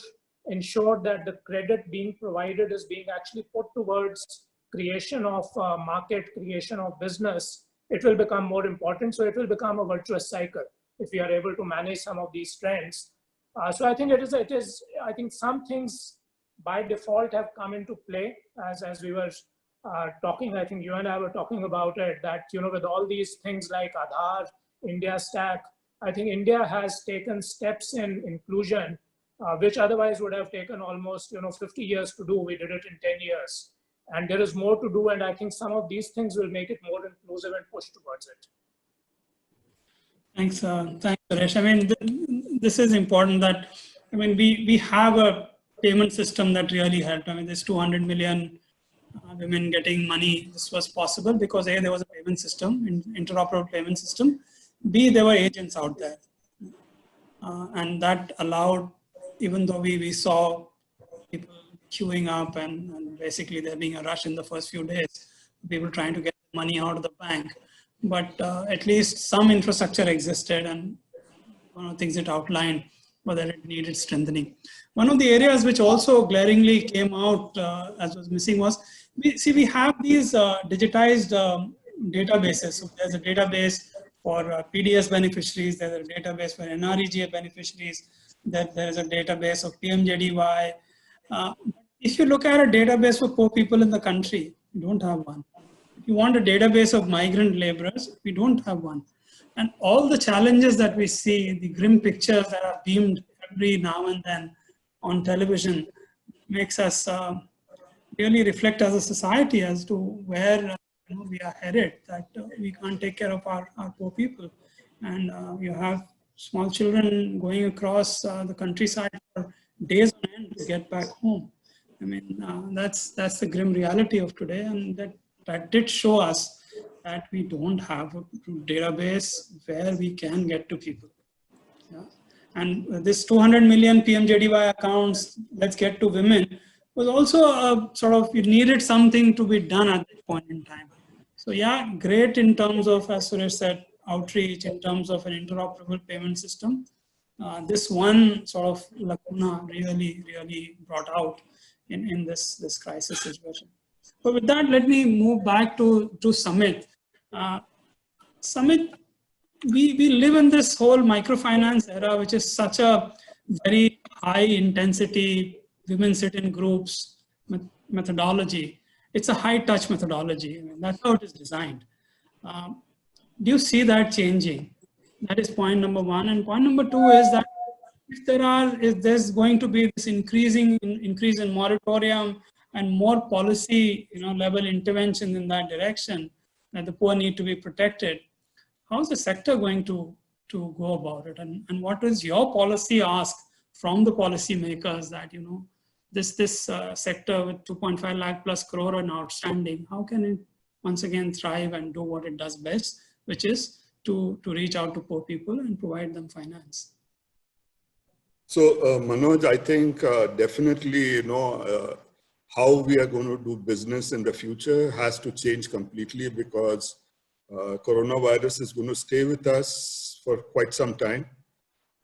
ensure that the credit being provided is being actually put towards creation of market, creation of business, it will become more important. So it will become a virtuous cycle if we are able to manage some of these trends. So I think I think some things by default have come into play as we were talking. I think you and I were talking about it, that, with all these things like Aadhaar, India Stack, I think India has taken steps in inclusion, which otherwise would have taken almost, 50 years to do. We did it in 10 years. And there is more to do. And I think some of these things will make it more inclusive and push towards it. Thanks, Suresh. I mean, this is important that, we have a payment system that really helped. This 200 million women getting money, this was possible because A, there was a payment system, interoperable payment system. B, there were agents out there. And that allowed, even though we saw people queuing up and basically there being a rush in the first few days, people trying to get money out of the bank. But at least some infrastructure existed, and one of the things it outlined was that it needed strengthening. One of the areas which also glaringly came out as was missing was, we have these digitized databases. So there's a database for PDS beneficiaries, there's a database for NREGA beneficiaries, there's a database of PMJDY. If you look at a database for poor people in the country, we don't have one. If you want a database of migrant laborers, we don't have one. And all the challenges that we see, the grim pictures that are beamed every now and then on television, makes us really reflect as a society as to where we are headed, that we can't take care of our poor people. And you have small children going across the countryside for days on end to get back home. That's the grim reality of today, and that did show us that we don't have a database where we can get to people. Yeah. And this 200 million PMJDY accounts, let's get to women, was also a sort of, it needed something to be done at that point in time. So yeah, great in terms of, as Suresh said, outreach, in terms of an interoperable payment system. This one sort of lacuna really brought out in this crisis situation. But with that, let me move back to Samit. Samit, we live in this whole microfinance era, which is such a very high intensity, women sit in groups methodology. It's a high touch methodology. I mean, that's how it is designed. Do you see that changing? That is point number one. And point number two is that if there's going to be this increase in moratorium and more policy, level intervention in that direction, that the poor need to be protected, how is the sector going to go about it? And what is your policy ask from the policymakers that, this sector with 2.5 lakh plus crore and outstanding, how can it once again thrive and do what it does best, which is to reach out to poor people and provide them finance? So Manoj, I think definitely, how we are going to do business in the future has to change completely, because coronavirus is going to stay with us for quite some time,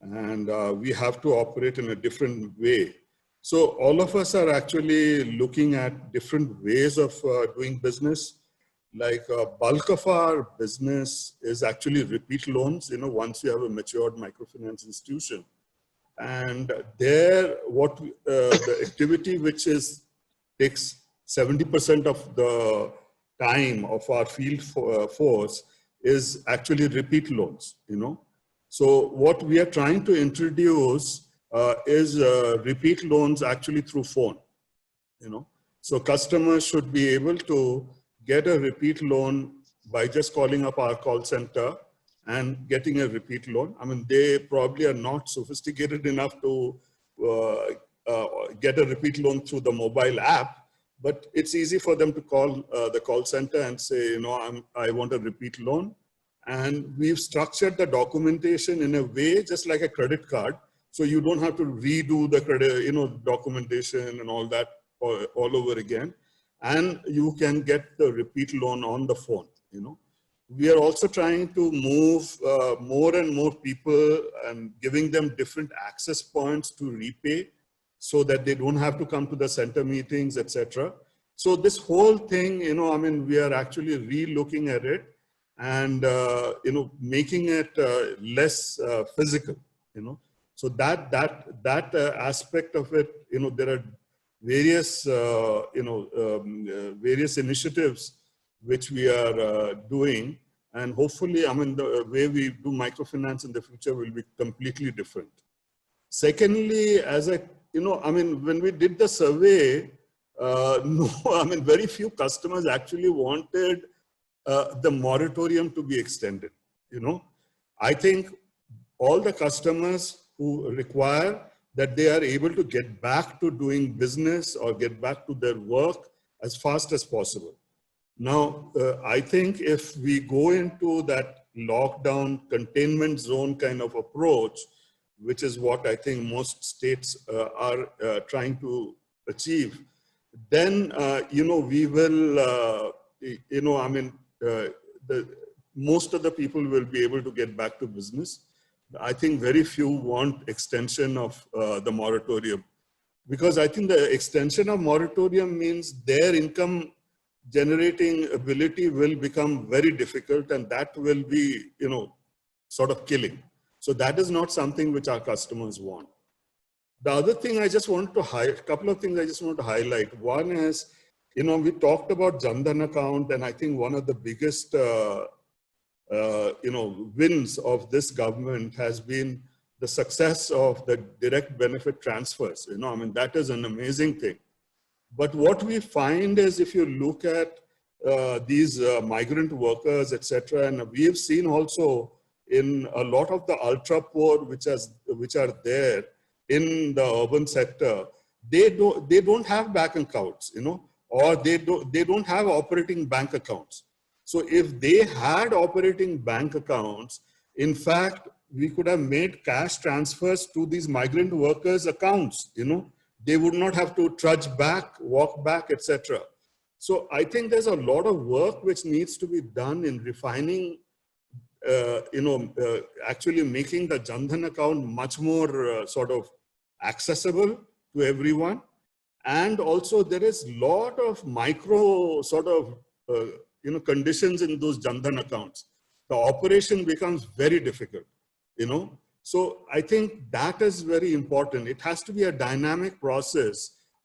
and we have to operate in a different way. So all of us are actually looking at different ways of doing business. Like bulk of our business is actually repeat loans, once you have a matured microfinance institution. And there, the activity which takes 70% of the time of our field force is actually repeat loans, So what we are trying to introduce is repeat loans actually through phone, So customers should be able to get a repeat loan by just calling up our call center and getting a repeat loan. I mean, they probably are not sophisticated enough to get a repeat loan through the mobile app, but it's easy for them to call the call center and say, I want a repeat loan. And we've structured the documentation in a way just like a credit card. So you don't have to redo the credit, documentation and all that all over again. And you can get the repeat loan on the phone, We are also trying to move more and more people and giving them different access points to repay so that they don't have to come to the center meetings, etc. So this whole thing, we are actually re-looking at it and, making it less physical, So that aspect of it, there are various, various initiatives which we are doing, and hopefully, the way we do microfinance in the future will be completely different. Secondly, when we did the survey, very few customers actually wanted the moratorium to be extended. I think all the customers who require that they are able to get back to doing business or get back to their work as fast as possible. Now, I think if we go into that lockdown containment zone kind of approach, which is what I think most states are trying to achieve, then, we will, most of the people will be able to get back to business. I think very few want extension of the moratorium, because I think the extension of moratorium means their income generating ability will become very difficult, and that will be, sort of killing. So that is not something which our customers want. The other thing I just want to highlight, a couple of things I just want to highlight. One is, we talked about Jan Dhan account, and I think one of the biggest wins of this government has been the success of the direct benefit transfers. That is an amazing thing. But what we find is, if you look at these migrant workers, etc., and we have seen also in a lot of the ultra poor which are there in the urban sector, they don't have bank accounts, or they don't have operating bank accounts. So if they had operating bank accounts, in fact, we could have made cash transfers to these migrant workers' accounts, They would not have to trudge back, walk back, etc. So I think there's a lot of work which needs to be done in refining, actually making the Jan Dhan account much more sort of accessible to everyone. And also there is a lot of micro sort of, conditions in those Jan Dhan accounts. the operation becomes very difficult, you know. So I think that is very important. It has to be a dynamic process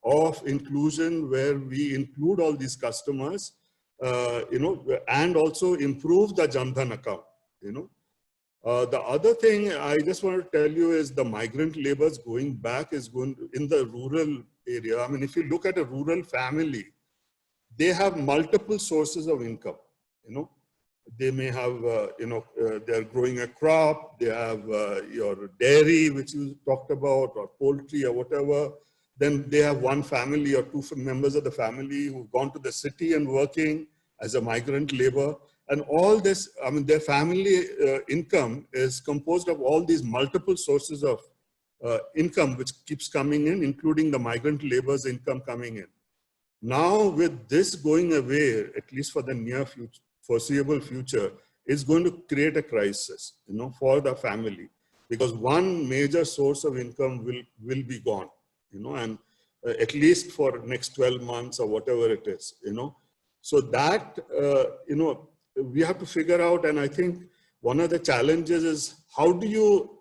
of inclusion where we include all these customers, you know, and also improve the Jan Dhan account, you know. The other thing I just want to tell you is the migrant laborers going back is going in the rural area. I mean, if you look at a rural family, they have multiple sources of income, you know. They may have, you know, they're growing a crop, they have your dairy, which you talked about, or poultry or whatever. Then they have one family or two members of the family who've gone to the city and working as a migrant labor. And all this, I mean, their family income is composed of all these multiple sources of income, which keeps coming in, including the migrant labor's income coming in. Now, with this going away, at least for the near future, foreseeable future, is going to create a crisis, you know, for the family, because one major source of income will be gone, you know, and at least for next 12 months or whatever it is, you know. So that, you know, we have to figure out, and I think one of the challenges is how do you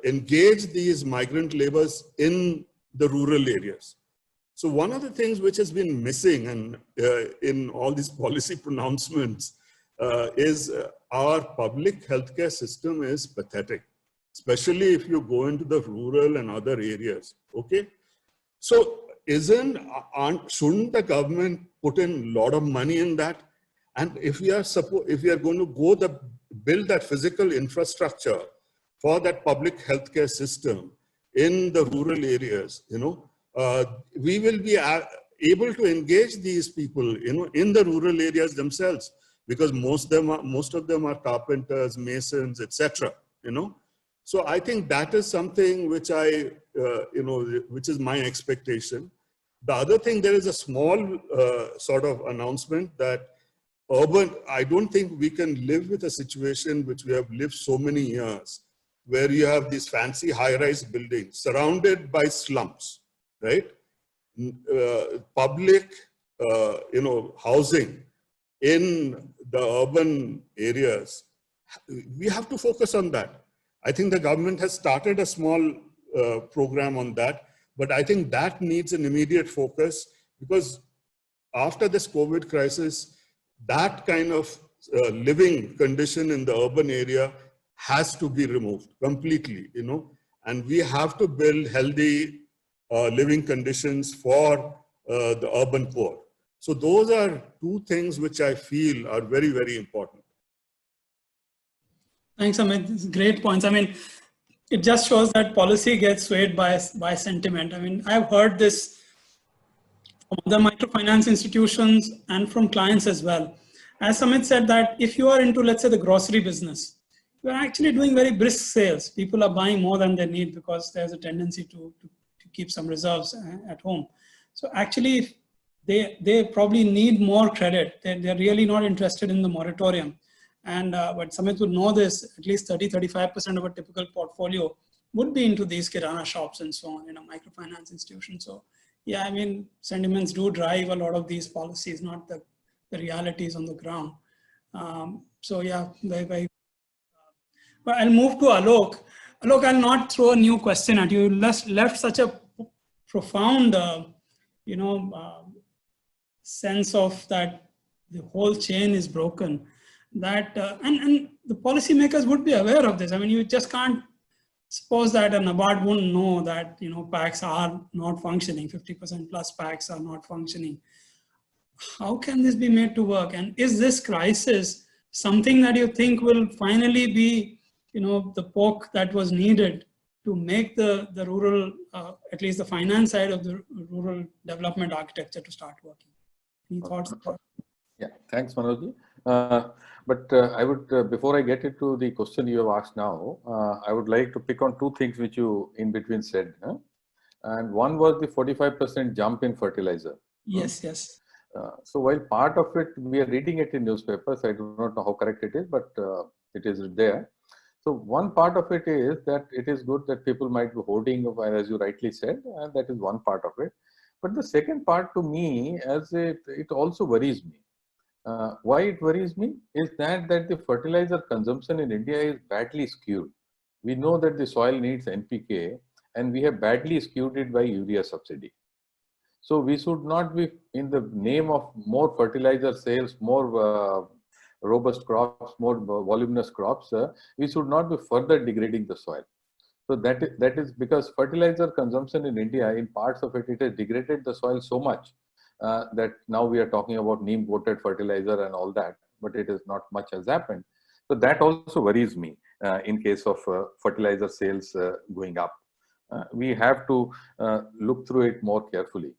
engage these migrant laborers in the rural areas. So one of the things which has been missing and in all these policy pronouncements is our public healthcare system is pathetic, especially if you go into the rural and other areas. Okay, so shouldn't the government put in a lot of money in that? And if we are going to build that physical infrastructure for that public healthcare system in the rural areas, you know, we will be able to engage these people, you know, in the rural areas themselves, because most of them are carpenters, masons, etc. You know, so I think that is something which you know, which is my expectation. The other thing, there is a small sort of announcement that I don't think we can live with a situation which we have lived so many years, where you have these fancy high-rise buildings surrounded by slums, right? Public, you know, housing in the urban areas. We have to focus on that. I think the government has started a small program on that, but I think that needs an immediate focus, because after this COVID crisis, that kind of living condition in the urban area has to be removed completely, you know, and we have to build healthy living conditions for the urban poor. So those are two things which I feel are very, very important. Thanks, Amit. Great points. I mean, it just shows that policy gets swayed by sentiment. I mean, I've heard this from the microfinance institutions and from clients as well. As Amit said, that if you are into, let's say, the grocery business, you're actually doing very brisk sales. People are buying more than they need because there's a tendency to keep some reserves at home. So actually, they probably need more credit. They're really not interested in the moratorium. And but Samit would know this, at least 30-35% of a typical portfolio would be into these kirana shops and so on, you know, microfinance institutions. So yeah, I mean, sentiments do drive a lot of these policies, not the realities on the ground. So yeah, but I'll move to Alok. Alok, I'll not throw a new question at you. You left such a profound, you know, sense of that the whole chain is broken. That and the policymakers would be aware of this. I mean, you just can't suppose that a NABARD wouldn't know that, you know, packs are not functioning. 50% plus packs are not functioning. How can this be made to work? And is this crisis something that you think will finally be, you know, the poke that was needed to make the rural, at least the finance side of the rural development architecture to start working? Any thoughts? Yeah, thanks, Manoj. But I would, before I get into the question you have asked now, I would like to pick on two things which you in between said. And one was the 45% jump in fertilizer. Yes, yes. So while part of it, we are reading it in newspapers, I do not know how correct it is, but it is there. So one part of it is that it is good that people might be hoarding, as you rightly said, and that is one part of it. But the second part to me, it also worries me. Why it worries me is that the fertilizer consumption in India is badly skewed. We know that the soil needs NPK, and we have badly skewed it by urea subsidy. So we should not be, in the name of more fertilizer sales, more robust crops, more voluminous crops, we should not be further degrading the soil. So that is because fertilizer consumption in India, in parts of it, it has degraded the soil so much that now we are talking about neem coated fertilizer and all that, but it is not much has happened. So that also worries me in case of fertilizer sales going up. We have to look through it more carefully.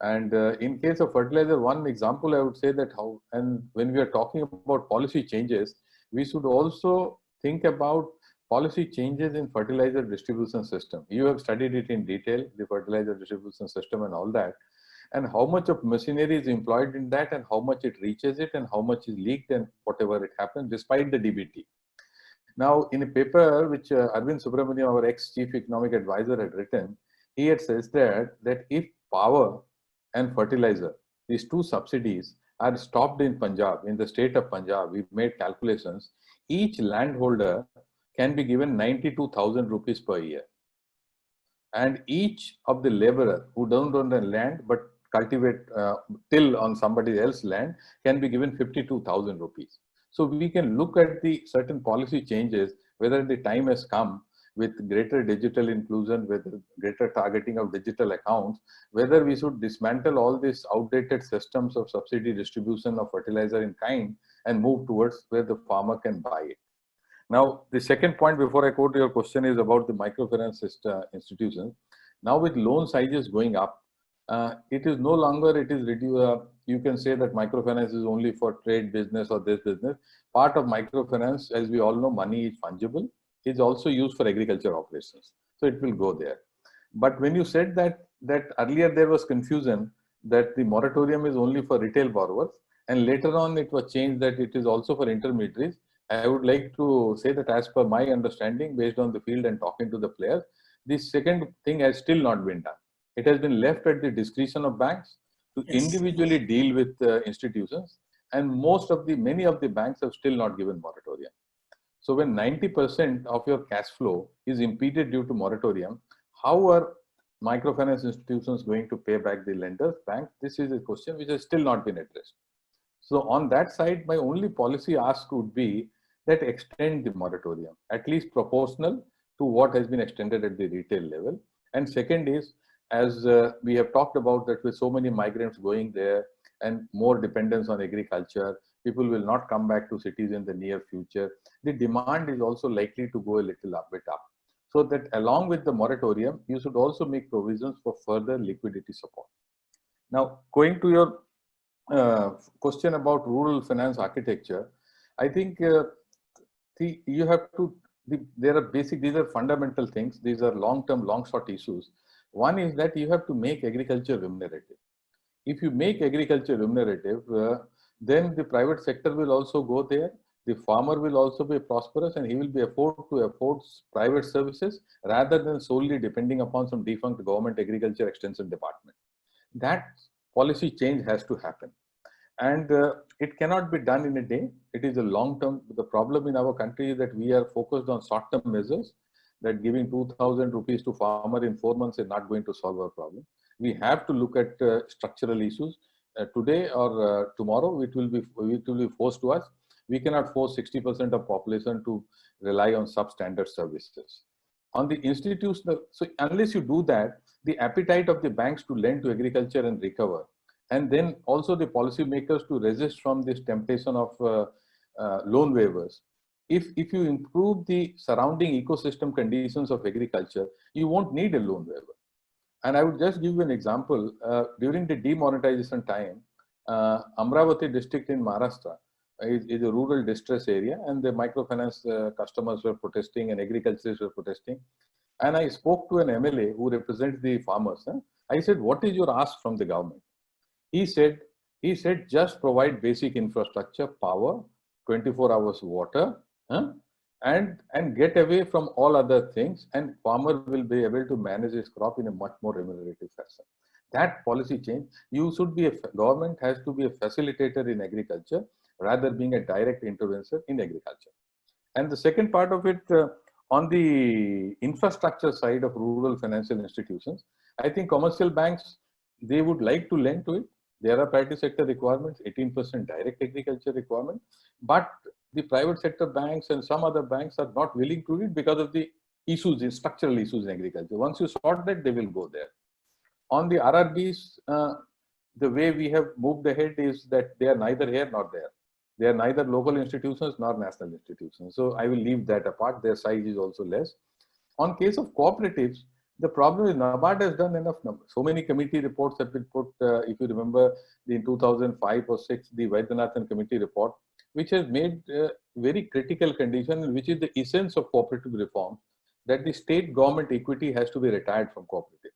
And in case of fertilizer, one example I would say that how, and when we are talking about policy changes, we should also think about policy changes in fertilizer distribution system. You have studied it in detail, the fertilizer distribution system and all that, and how much of machinery is employed in that, and how much it reaches it, and how much is leaked, and whatever it happens, despite the DBT. Now, in a paper which Arvind Subramanian, our ex-chief economic advisor, had written, he had says that if power and fertilizer, these two subsidies, are stopped in Punjab, in the state of Punjab, we've made calculations, each landholder can be given 92,000 rupees per year. And each of the laborer who don't own the land but cultivate till on somebody else's land can be given 52,000 rupees. So we can look at the certain policy changes, whether the time has come with greater digital inclusion, with greater targeting of digital accounts, whether we should dismantle all these outdated systems of subsidy distribution of fertilizer in kind and move towards where the farmer can buy it. Now, the second point before I go to your question is about the microfinance institutions. Now with loan sizes going up, it is no longer, it is reduced. You can say that microfinance is only for trade business or this business. Part of microfinance, as we all know, money is fungible, is also used for agriculture operations. So it will go there. But when you said that earlier there was confusion that the moratorium is only for retail borrowers, and later on it was changed that it is also for intermediaries, I would like to say that as per my understanding, based on the field and talking to the players, this second thing has still not been done. It has been left at the discretion of banks to individually deal with institutions, and many of the banks have still not given moratorium. So when 90% of your cash flow is impeded due to moratorium, how are microfinance institutions going to pay back the lenders, banks? This is a question which has still not been addressed. So on that side, my only policy ask would be that extend the moratorium, at least proportional to what has been extended at the retail level. And second is, as we have talked about, that with so many migrants going there and more dependence on agriculture, people will not come back to cities in the near future. The demand is also likely to go a little bit up. So that along with the moratorium, you should also make provisions for further liquidity support. Now, going to your question about rural finance architecture, I think you have to, there are basic, these are fundamental things. These are long-term, long-short issues. One is that you have to make agriculture remunerative. If you make agriculture remunerative, then the private sector will also go there. The farmer will also be prosperous, and he will be able to afford private services rather than solely depending upon some defunct government agriculture extension department. That policy change has to happen. And it cannot be done in a day. It is a long term. The problem in our country is that we are focused on short term measures, that giving 2,000 rupees to farmer in 4 months is not going to solve our problem. We have to look at structural issues. Today or tomorrow, it will be forced to us. We cannot force 60% of population to rely on substandard services. On the institutional, so unless you do that, the appetite of the banks to lend to agriculture and recover, and then also the policymakers to resist from this temptation of loan waivers. If you improve the surrounding ecosystem conditions of agriculture, you won't need a loan waiver. And I would just give you an example. During the demonetization time, Amravati district in Maharashtra is a rural distress area, and the microfinance customers were protesting and agriculturists were protesting. And I spoke to an MLA who represents the farmers. I said, what is your ask from the government? He said, just provide basic infrastructure, power, 24 hours water, and get away from all other things, and farmer will be able to manage his crop in a much more remunerative fashion. That policy change, you should be government has to be a facilitator in agriculture rather being a direct intervention in agriculture. And the second part of it, on the infrastructure side of rural financial institutions, I think commercial banks, they would like to lend to it. There are priority sector requirements, 18% direct agriculture requirement, but the private sector banks and some other banks are not willing to do it because of the issues, the structural issues in agriculture. Once you sort that, they will go there. On the RRBs, the way we have moved ahead is that they are neither here nor there. They are neither local institutions nor national institutions. So I will leave that apart. Their size is also less. On case of cooperatives, the problem is NABARD has done enough numbers. So many committee reports have been put, if you remember in 2005 or 6, the Vaidyanathan committee report, which has made very critical condition, which is the essence of cooperative reform, that the state government equity has to be retired from cooperative.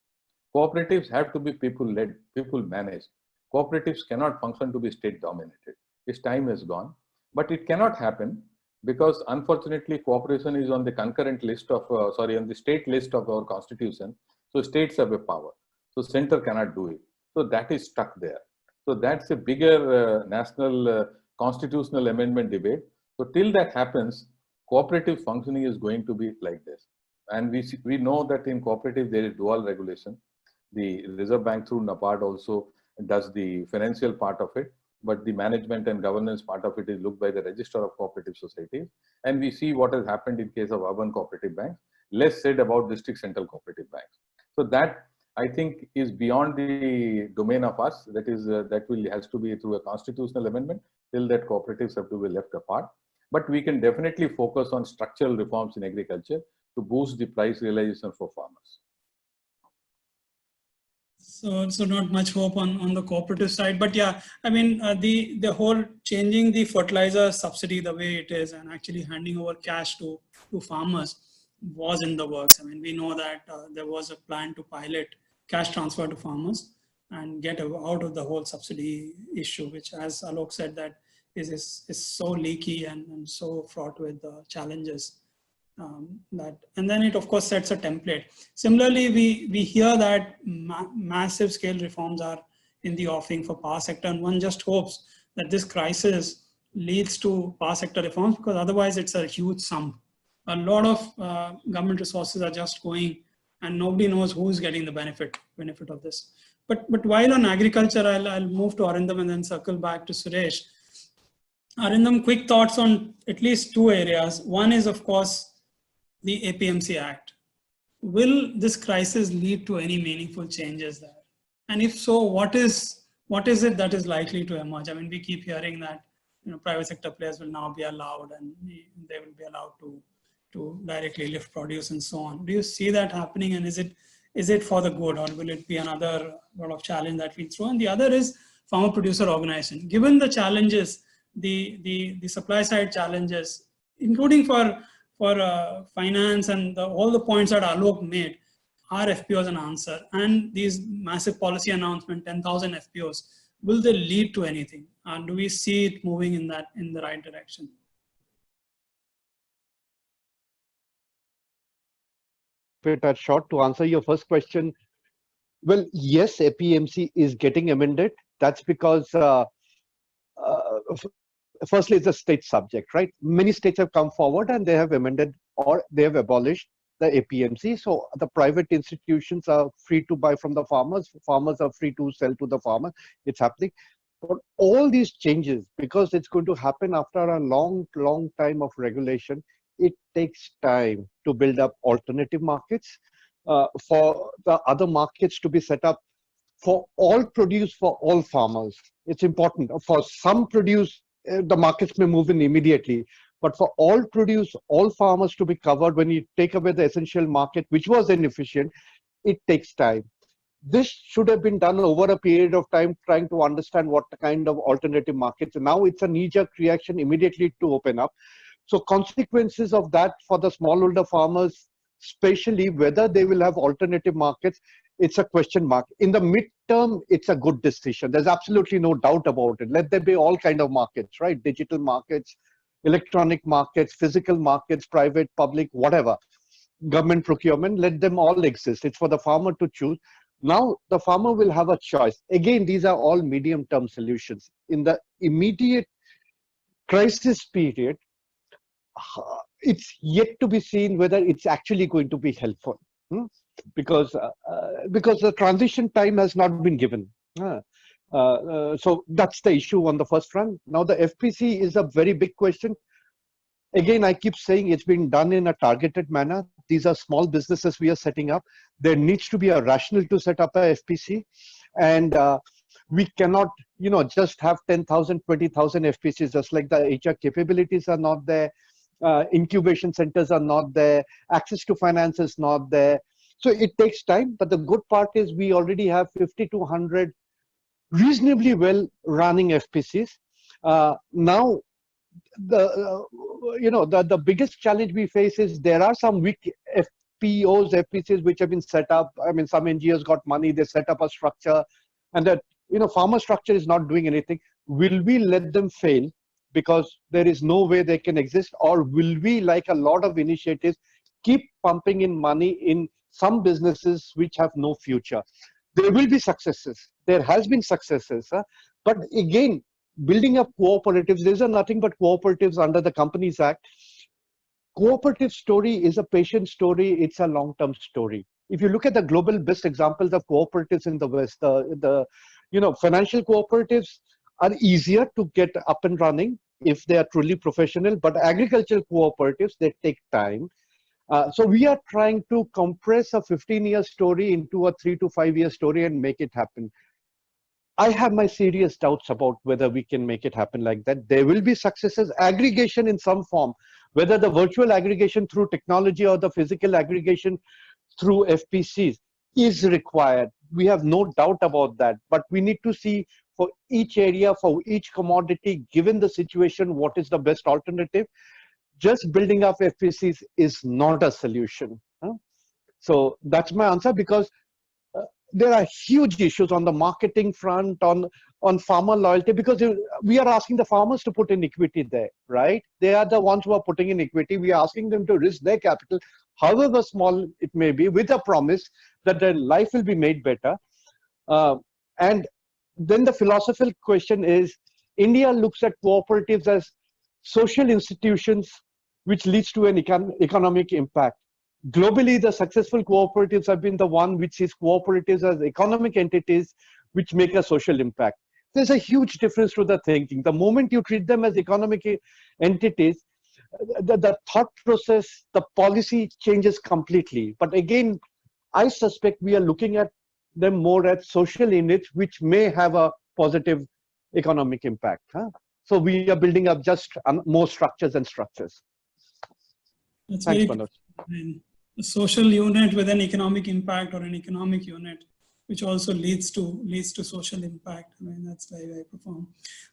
Cooperatives have to be people-led, people-managed. Cooperatives cannot function to be state-dominated. Its time is gone, but it cannot happen because unfortunately cooperation is on the concurrent list of, on the state list of our constitution. So states have a power. So center cannot do it. So that is stuck there. So that's a bigger national constitutional amendment debate. So till that happens, cooperative functioning is going to be like this. And we know that in cooperative there is dual regulation. The Reserve Bank through NABARD also does the financial part of it, but the management and governance part of it is looked by the Register of Cooperative Societies. And we see what has happened in case of urban cooperative banks, less said about district central cooperative banks. So that I think is beyond the domain of us. That is, has to be through a constitutional amendment. Till that, cooperatives have to be left apart. But we can definitely focus on structural reforms in agriculture to boost the price realization for farmers. So not much hope on the cooperative side, but yeah, I mean, the whole changing the fertilizer subsidy the way it is and actually handing over cash to farmers was in the works. I mean, we know that there was a plan to pilot cash transfer to farmers and get out of the whole subsidy issue, which, as Alok said, that is so leaky and so fraught with challenges. And then it of course sets a template. Similarly, we hear that massive scale reforms are in the offing for power sector, and one just hopes that this crisis leads to power sector reforms, because otherwise it's a huge sum. A lot of government resources are just going and nobody knows who's getting the benefit of this. But while on agriculture, I'll move to Arindam and then circle back to Suresh. Arindam, quick thoughts on at least two areas. One is, of course, the APMC Act. Will this crisis lead to any meaningful changes there? And if so, what is it that is likely to emerge? I mean, we keep hearing that private sector players will now be allowed and they will be allowed to directly lift produce and so on. Do you see that happening, and is it for the good, or will it be another lot of challenge that we throw? And the other is farmer producer organization. Given the challenges, the supply side challenges, including for finance and all the points that Alok made, are FPOs an answer? And these massive policy announcement, 10,000 FPOs, will they lead to anything? And do we see it moving in the right direction? Short to answer your first question. Well, yes, APMC is getting amended. That's because firstly, it's a state subject, right? Many states have come forward and they have amended or they have abolished the APMC. So the private institutions are free to buy from the farmers. Farmers are free to sell to the farmer. It's happening. But all these changes, because it's going to happen after a long time of regulation, it takes time to build up alternative markets, for the other markets to be set up for all produce, for all farmers. It's important. For some produce, the markets may move in immediately, but for all produce, all farmers to be covered, when you take away the essential market, which was inefficient, it takes time. This should have been done over a period of time, trying to understand what kind of alternative markets. And now it's a knee-jerk reaction immediately to open up. So consequences of that for the smallholder farmers, especially whether they will have alternative markets, it's a question mark. In the midterm, it's a good decision. There's absolutely no doubt about it. Let there be all kind of markets, right? Digital markets, electronic markets, physical markets, private, public, whatever. Government procurement, let them all exist. It's for the farmer to choose. Now the farmer will have a choice. Again, these are all medium-term solutions. In the immediate crisis period, it's yet to be seen whether it's actually going to be helpful, because the transition time has not been given. So that's the issue on the first front. Now the FPC is a very big question. Again, I keep saying it's been done in a targeted manner. These are small businesses we are setting up. There needs to be a rationale to set up a FPC, and we cannot, just have 10,000, 20,000 FPCs. Just like the HR capabilities are not there, incubation centers are not there, access to finance is not there. So it takes time. But the good part is we already have 50 to 100 reasonably well running FPCs. Now, the biggest challenge we face is there are some weak FPOs, FPCs which have been set up. I mean, some NGOs got money, they set up a structure, and that farmer structure is not doing anything. Will we let them fail because there is no way they can exist, or will we, like a lot of initiatives, keep pumping in money in some businesses which have no future? There will be successes. There has been successes, but again, building up cooperatives, these are nothing but cooperatives under the Companies Act. Cooperative story is a patient story. It's a long-term story. If you look at the global best examples of cooperatives in the West, the financial cooperatives are easier to get up and running if they are truly professional, but agricultural cooperatives, they take time. So we are trying to compress a 15-year story into a 3 to 5 year story and make it happen. I have my serious doubts about whether we can make it happen like that. There will be successes, aggregation in some form, whether the virtual aggregation through technology or the physical aggregation through FPCs is required. We have no doubt about that, but we need to see for each area, for each commodity, given the situation, what is the best alternative. Just building up FPCs is not a solution. So that's my answer, because there are huge issues on the marketing front, on farmer loyalty, because we are asking the farmers to put in equity there, right? They are the ones who are putting in equity. We are asking them to risk their capital, however small it may be, with a promise that their life will be made better. And then the philosophical question is, India looks at cooperatives as social institutions, which leads to an economic impact. Globally, the successful cooperatives have been the one which sees cooperatives as economic entities which make a social impact. There's a huge difference to the thinking. The moment you treat them as economic entities, the thought process, the policy changes completely. But again, I suspect we are looking at them more as social units which may have a positive economic impact. So we are building up just more structures and structures. That's Thanks, very Manoj. a social unit with an economic impact, or an economic unit which also leads to social impact. I mean, that's very, very profound.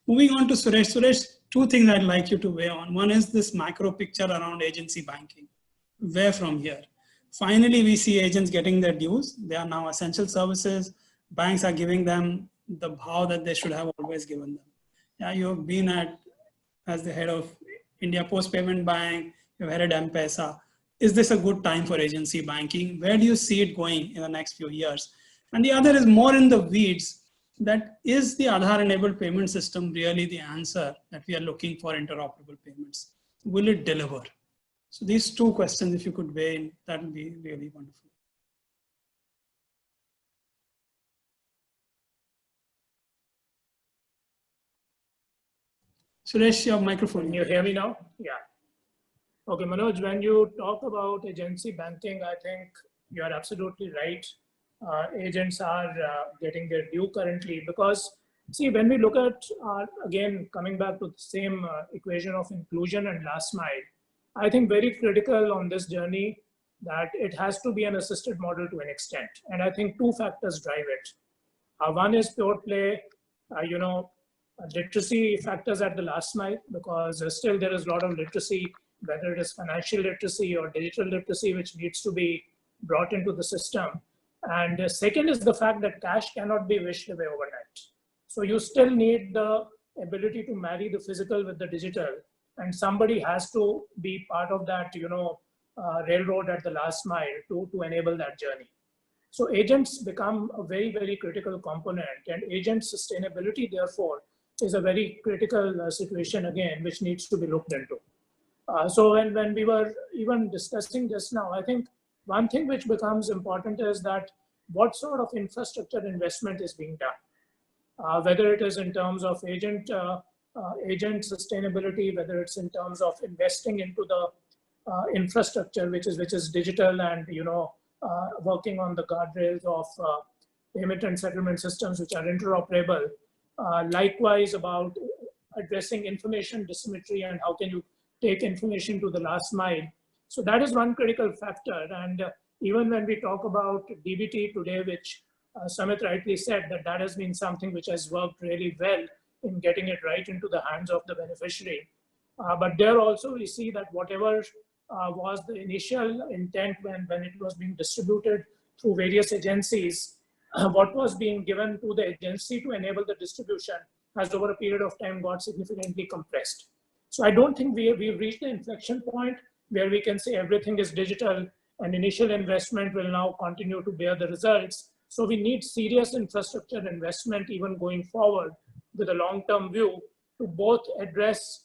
Moving on to Suresh. Suresh, two things I'd like you to weigh on. One is this macro picture around agency banking. Where from here? Finally, we see agents getting their dues. They are now essential services. Banks are giving them the bhav that they should have always given them. Yeah, you have been as the head of India Post Payment Bank, you've headed M-Pesa. Is this a good time for agency banking? Where do you see it going in the next few years? And the other is more in the weeds, that is the Aadhaar-enabled payment system really the answer that we are looking for interoperable payments? Will it deliver? So these two questions, if you could weigh in, that would be really wonderful. Suresh, your microphone. Can you hear me now? Yeah. Okay, Manoj, when you talk about agency banking, I think you are absolutely right. Agents are getting their due currently, because see, when we look at, again, coming back to the same equation of inclusion and last mile, I think very critical on this journey that it has to be an assisted model to an extent. And I think two factors drive it. One is pure play, literacy factors at the last mile, because still there is a lot of literacy, whether it is financial literacy or digital literacy, which needs to be brought into the system. And second is the fact that cash cannot be wished away overnight. So you still need the ability to marry the physical with the digital, and somebody has to be part of that, railroad at the last mile to enable that journey. So agents become a very, very critical component, and agent sustainability, therefore, is a very critical situation again, which needs to be looked into. So when we were even discussing just now, I think one thing which becomes important is that what sort of infrastructure investment is being done, whether it is in terms of agent sustainability, whether it's in terms of investing into the infrastructure, which is digital, and working on the guardrails of payment and settlement systems which are interoperable. Likewise, about addressing information asymmetry and how can you take information to the last mile. So that is one critical factor. And even when we talk about DBT today, which Samit rightly said, that has been something which has worked really well in getting it right into the hands of the beneficiary. But there also we see that whatever was the initial intent when it was being distributed through various agencies, what was being given to the agency to enable the distribution has over a period of time got significantly compressed. So I don't think we've reached the inflection point where we can say everything is digital and initial investment will now continue to bear the results. So we need serious infrastructure investment even going forward with a long-term view to both address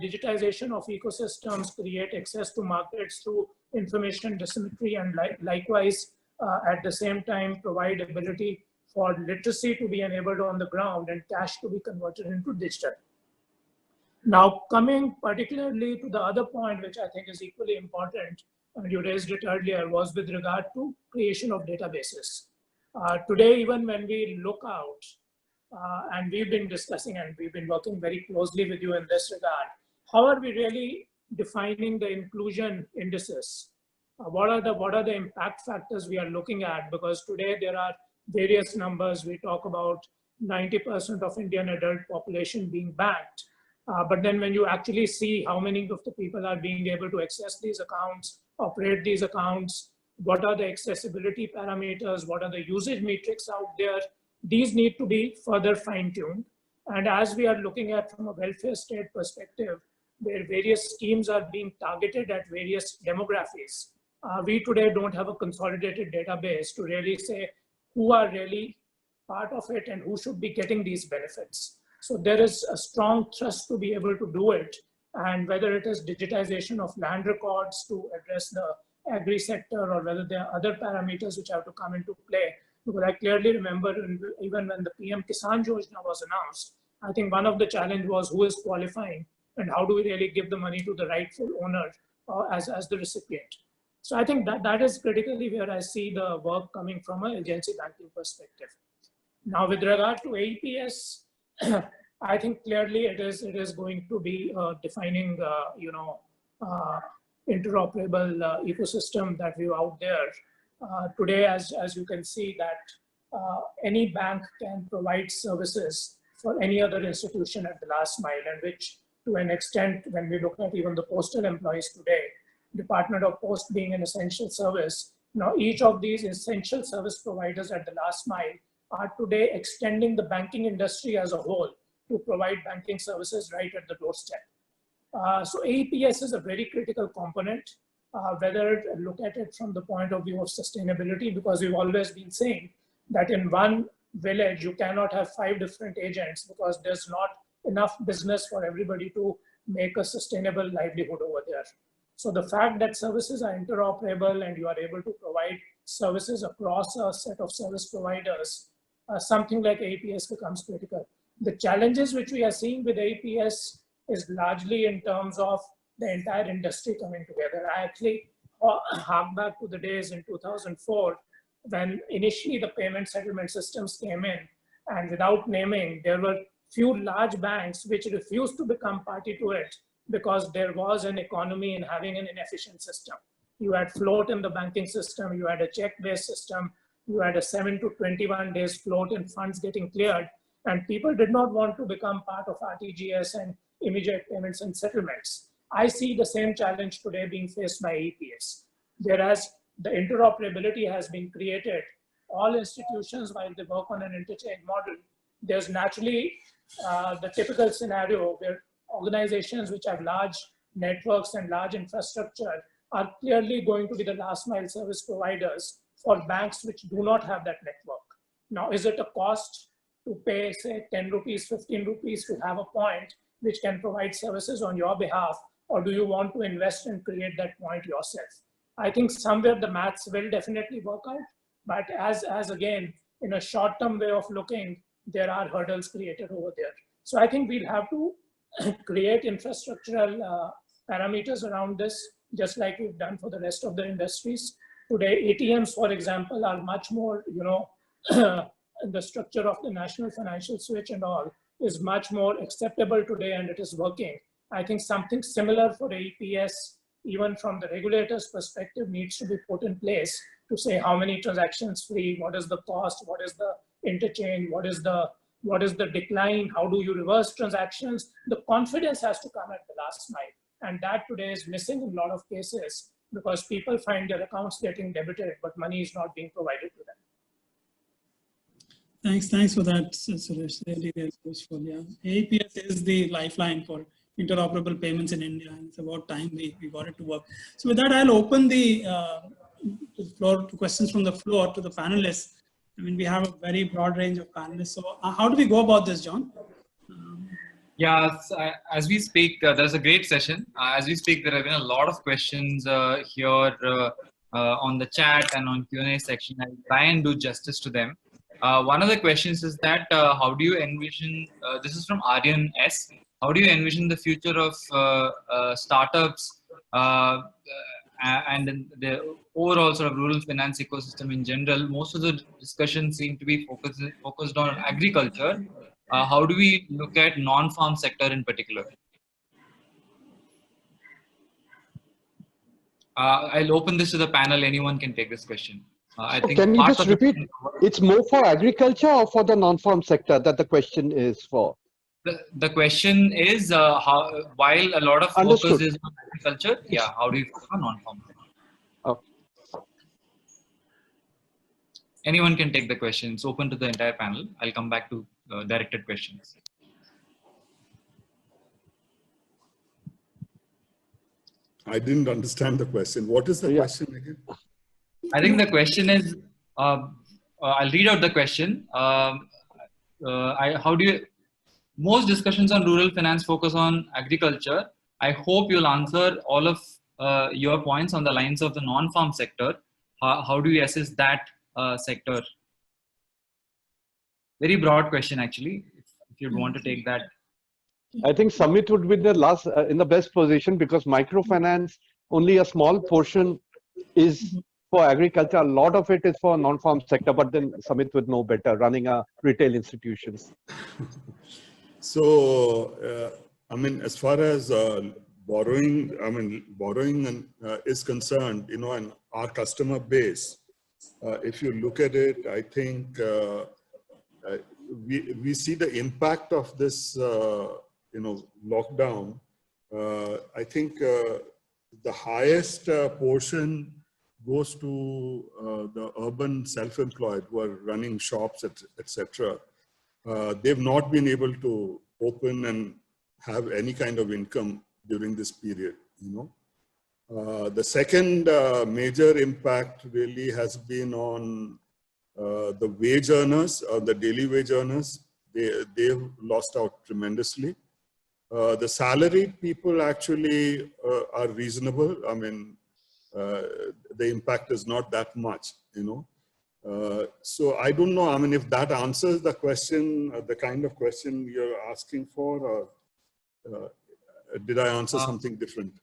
digitization of ecosystems, create access to markets through information asymmetry, and likewise, at the same time, provide ability for literacy to be enabled on the ground and cash to be converted into digital. Now, coming particularly to the other point, which I think is equally important, and you raised it earlier, was with regard to creation of databases. Today, even when we look out, and we've been discussing and we've been working very closely with you in this regard, how are we really defining the inclusion indices? What are the impact factors we are looking at? Because today there are various numbers. We talk about 90% of Indian adult population being banked. But then when you actually see how many of the people are being able to access these accounts, operate these accounts, what are the accessibility parameters, what are the usage metrics out there, these need to be further fine-tuned. And as we are looking at from a welfare state perspective, where various schemes are being targeted at various demographics, we today don't have a consolidated database to really say who are really part of it and who should be getting these benefits. So there is a strong thrust to be able to do it. And whether it is digitization of land records to address the agri sector, or whether there are other parameters which have to come into play. Because I clearly remember even when the PM Kisan Yojana was announced, I think one of the challenge was who is qualifying and how do we really give the money to the rightful owner as the recipient. So I think that is critically where I see the work coming from an agency banking perspective. Now, with regard to AEPS, I think clearly it is going to be defining, interoperable ecosystem that we have out there. Today, as you can see, that any bank can provide services for any other institution at the last mile, and which to an extent, when we look at even the postal employees today, Department of Post being an essential service, now each of these essential service providers at the last mile are today extending the banking industry as a whole to provide banking services right at the doorstep. So AEPS is a very critical component, whether look at it from the point of view of sustainability, because we've always been saying that in one village, you cannot have 5 different agents because there's not enough business for everybody to make a sustainable livelihood over there. So the fact that services are interoperable and you are able to provide services across a set of service providers, something like AEPS becomes critical. The challenges which we are seeing with AEPS is largely in terms of the entire industry coming together. I actually hark back to the days in 2004 when initially the payment settlement systems came in, and without naming, there were few large banks which refused to become party to it because there was an economy in having an inefficient system. You had float in the banking system, you had a check-based system, you had a 7 to 21 days float in funds getting cleared, and people did not want to become part of RTGS and immediate payments and settlements. I see the same challenge today being faced by AEPS. Whereas the interoperability has been created, all institutions, while they work on an interchange model, there's naturally the typical scenario where organizations which have large networks and large infrastructure are clearly going to be the last mile service providers for banks which do not have that network. Now, is it a cost to pay, say, 10 rupees, 15 rupees to have a point which can provide services on your behalf, or do you want to invest and create that point yourself? I think somewhere the maths will definitely work out, but as again, in a short-term way of looking, there are hurdles created over there. So I think we'll have to create infrastructural parameters around this, just like we've done for the rest of the industries. Today, ATMs, for example, are much more, the structure of the national financial switch and all is much more acceptable today, and it is working. I think something similar for AEPS, even from the regulator's perspective, needs to be put in place to say how many transactions free, what is the cost, what is the interchange, what is the decline, how do you reverse transactions? The confidence has to come at the last mile, and that today is missing in a lot of cases because people find their accounts getting debited, but money is not being provided to them. Thanks for that, Suresh. Really useful. Yeah, AEPS is the lifeline for interoperable payments in India, and it's about time we got it to work. So with that, I'll open the floor to questions from the floor to the panelists. I mean, we have a very broad range of panelists. So how do we go about this, John? Yeah, as we speak, there's a great session. As we speak, there have been a lot of questions here on the chat and on Q&A section. I'll try and do justice to them. One of the questions is that how do you envision, this is from Aryan S, how do you envision the future of startups and the overall sort of rural finance ecosystem in general? Most of the discussions seem to be focused on agriculture. How do we look at non-farm sector in particular? I'll open this to the panel. Anyone can take this question. I think can you just repeat? It's more for agriculture or for the non-farm sector that the question is for? The question is, while a lot of focus is on agriculture, yeah, how do you focus on non-farm? Okay. Anyone can take the question. It's open to the entire panel. I'll come back to directed questions. I didn't understand the question. What is the question again? I think the question is, I'll read out the question. How do you, most discussions on rural finance focus on agriculture. I hope you'll answer all of your points on the lines of the non-farm sector. How do you assess that sector? Very broad question, actually, if you'd want to take that. I think Samit would be the last in the best position because microfinance, only a small portion is for agriculture. A lot of it is for non-farm sector, but then Samit would know better running a retail institutions. So, I mean, as far as borrowing is concerned, and our customer base, if you look at it, I think we see the impact of this, lockdown. I think the highest portion goes to the urban self-employed who are running shops, etc. They've not been able to open and have any kind of income during this period. The second major impact really has been on the wage earners, the daily wage earners. They've lost out tremendously. The salaried people actually are reasonable. I mean, the impact is not that much, So I don't know, I mean, if that answers the question, the kind of question you're asking for, or did I answer something different?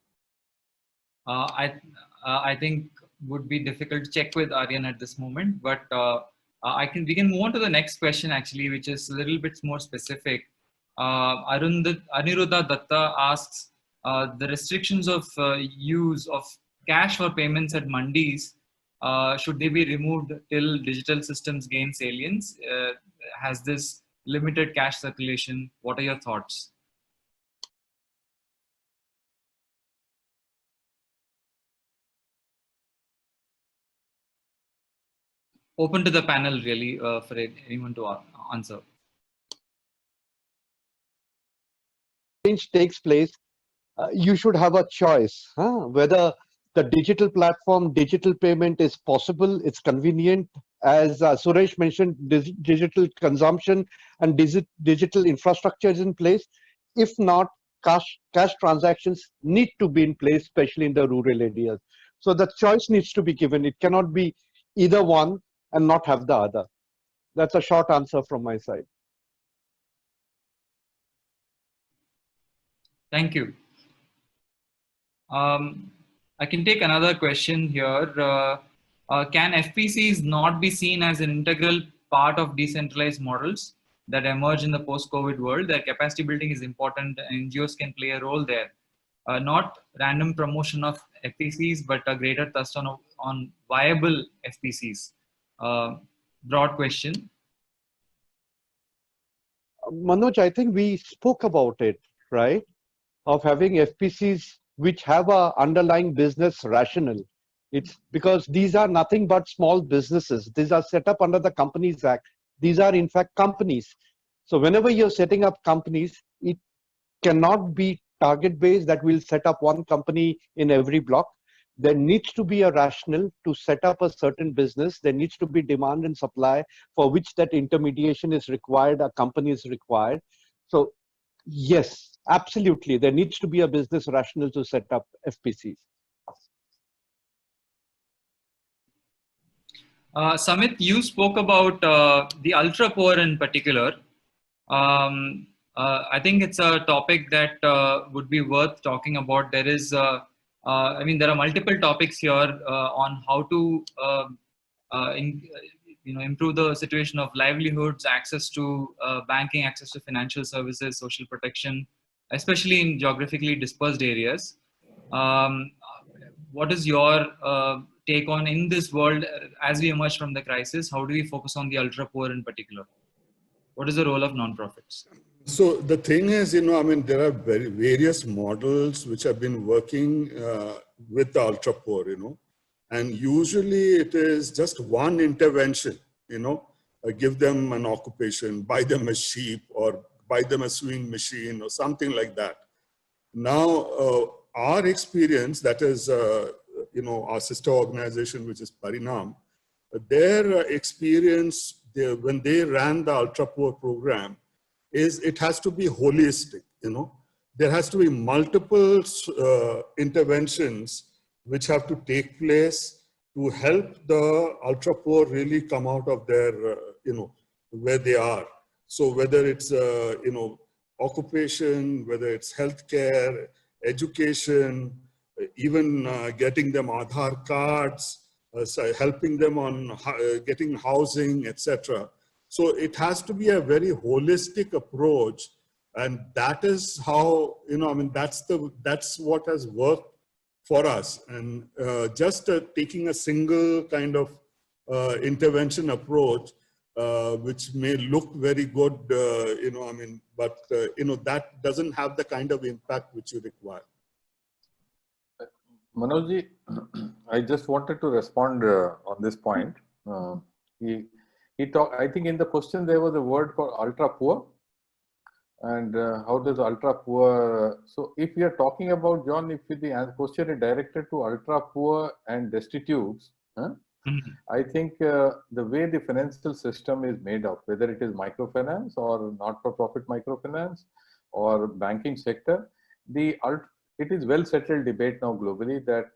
I think would be difficult to check with Aryan at this moment, but we can move on to the next question actually, which is a little bit more specific. Aniruddha Datta asks, the restrictions of use of cash for payments at mandis, should they be removed till digital systems gain salience? Has this limited cash circulation? What are your thoughts? Open to the panel really for anyone to answer. Change takes place, you should have a choice whether the digital platform, digital payment is possible, it's convenient. As Suresh mentioned, digital consumption and digital infrastructure is in place. If not, cash transactions need to be in place, especially in the rural areas. So the choice needs to be given. It cannot be either one and not have the other. That's a short answer from my side. Thank you. I can take another question here. Can FPCs not be seen as an integral part of decentralized models that emerge in the post-COVID world? Their capacity building is important, and NGOs can play a role there. Not random promotion of FPCs, but a greater thrust on viable FPCs. Broad question. Manoj, I think we spoke about it, right? Of having FPCs which have a underlying business rationale. It's because these are nothing but small businesses. These are set up under the Companies Act. These are in fact companies. So whenever you're setting up companies, it cannot be target based that will set up one company in every block. There needs to be a rationale to set up a certain business. There needs to be demand and supply for which that intermediation is required, a company is required. So yes, absolutely, there needs to be a business rationale to set up FPCs. Samit, you spoke about the ultra poor in particular. I think it's a topic that would be worth talking about. There is, I mean, there are multiple topics here on how to, improve the situation of livelihoods, access to banking, access to financial services, social protection, especially in geographically dispersed areas. What is your take on in this world as we emerge from the crisis? How do we focus on the ultra poor in particular? What is the role of nonprofits? So the thing is, I mean, there are various models which have been working with the ultra poor, and usually it is just one intervention, give them an occupation, buy them a sheep or buy them a sewing machine or something like that. Now, our experience, that is, our sister organization, which is Parinam, their experience when they ran the ultra poor program is it has to be holistic, There has to be multiple interventions which have to take place to help the ultra poor really come out of their, where they are. So whether it's, occupation, whether it's healthcare, education, even getting them Aadhaar cards, so helping them on getting housing, etc. So it has to be a very holistic approach, and that is how, that's what has worked for us. And just taking a single kind of intervention approach, which may look very good, but that doesn't have the kind of impact which you require. Manojji, I just wanted to respond on this point. He talked, I think in the question there was a word called ultra poor. And how does ultra poor, so if we are talking about, John, if the question is directed to ultra poor and destitutes, I think the way the financial system is made up, whether it is microfinance or not-for-profit microfinance or banking sector, it is well settled debate now globally that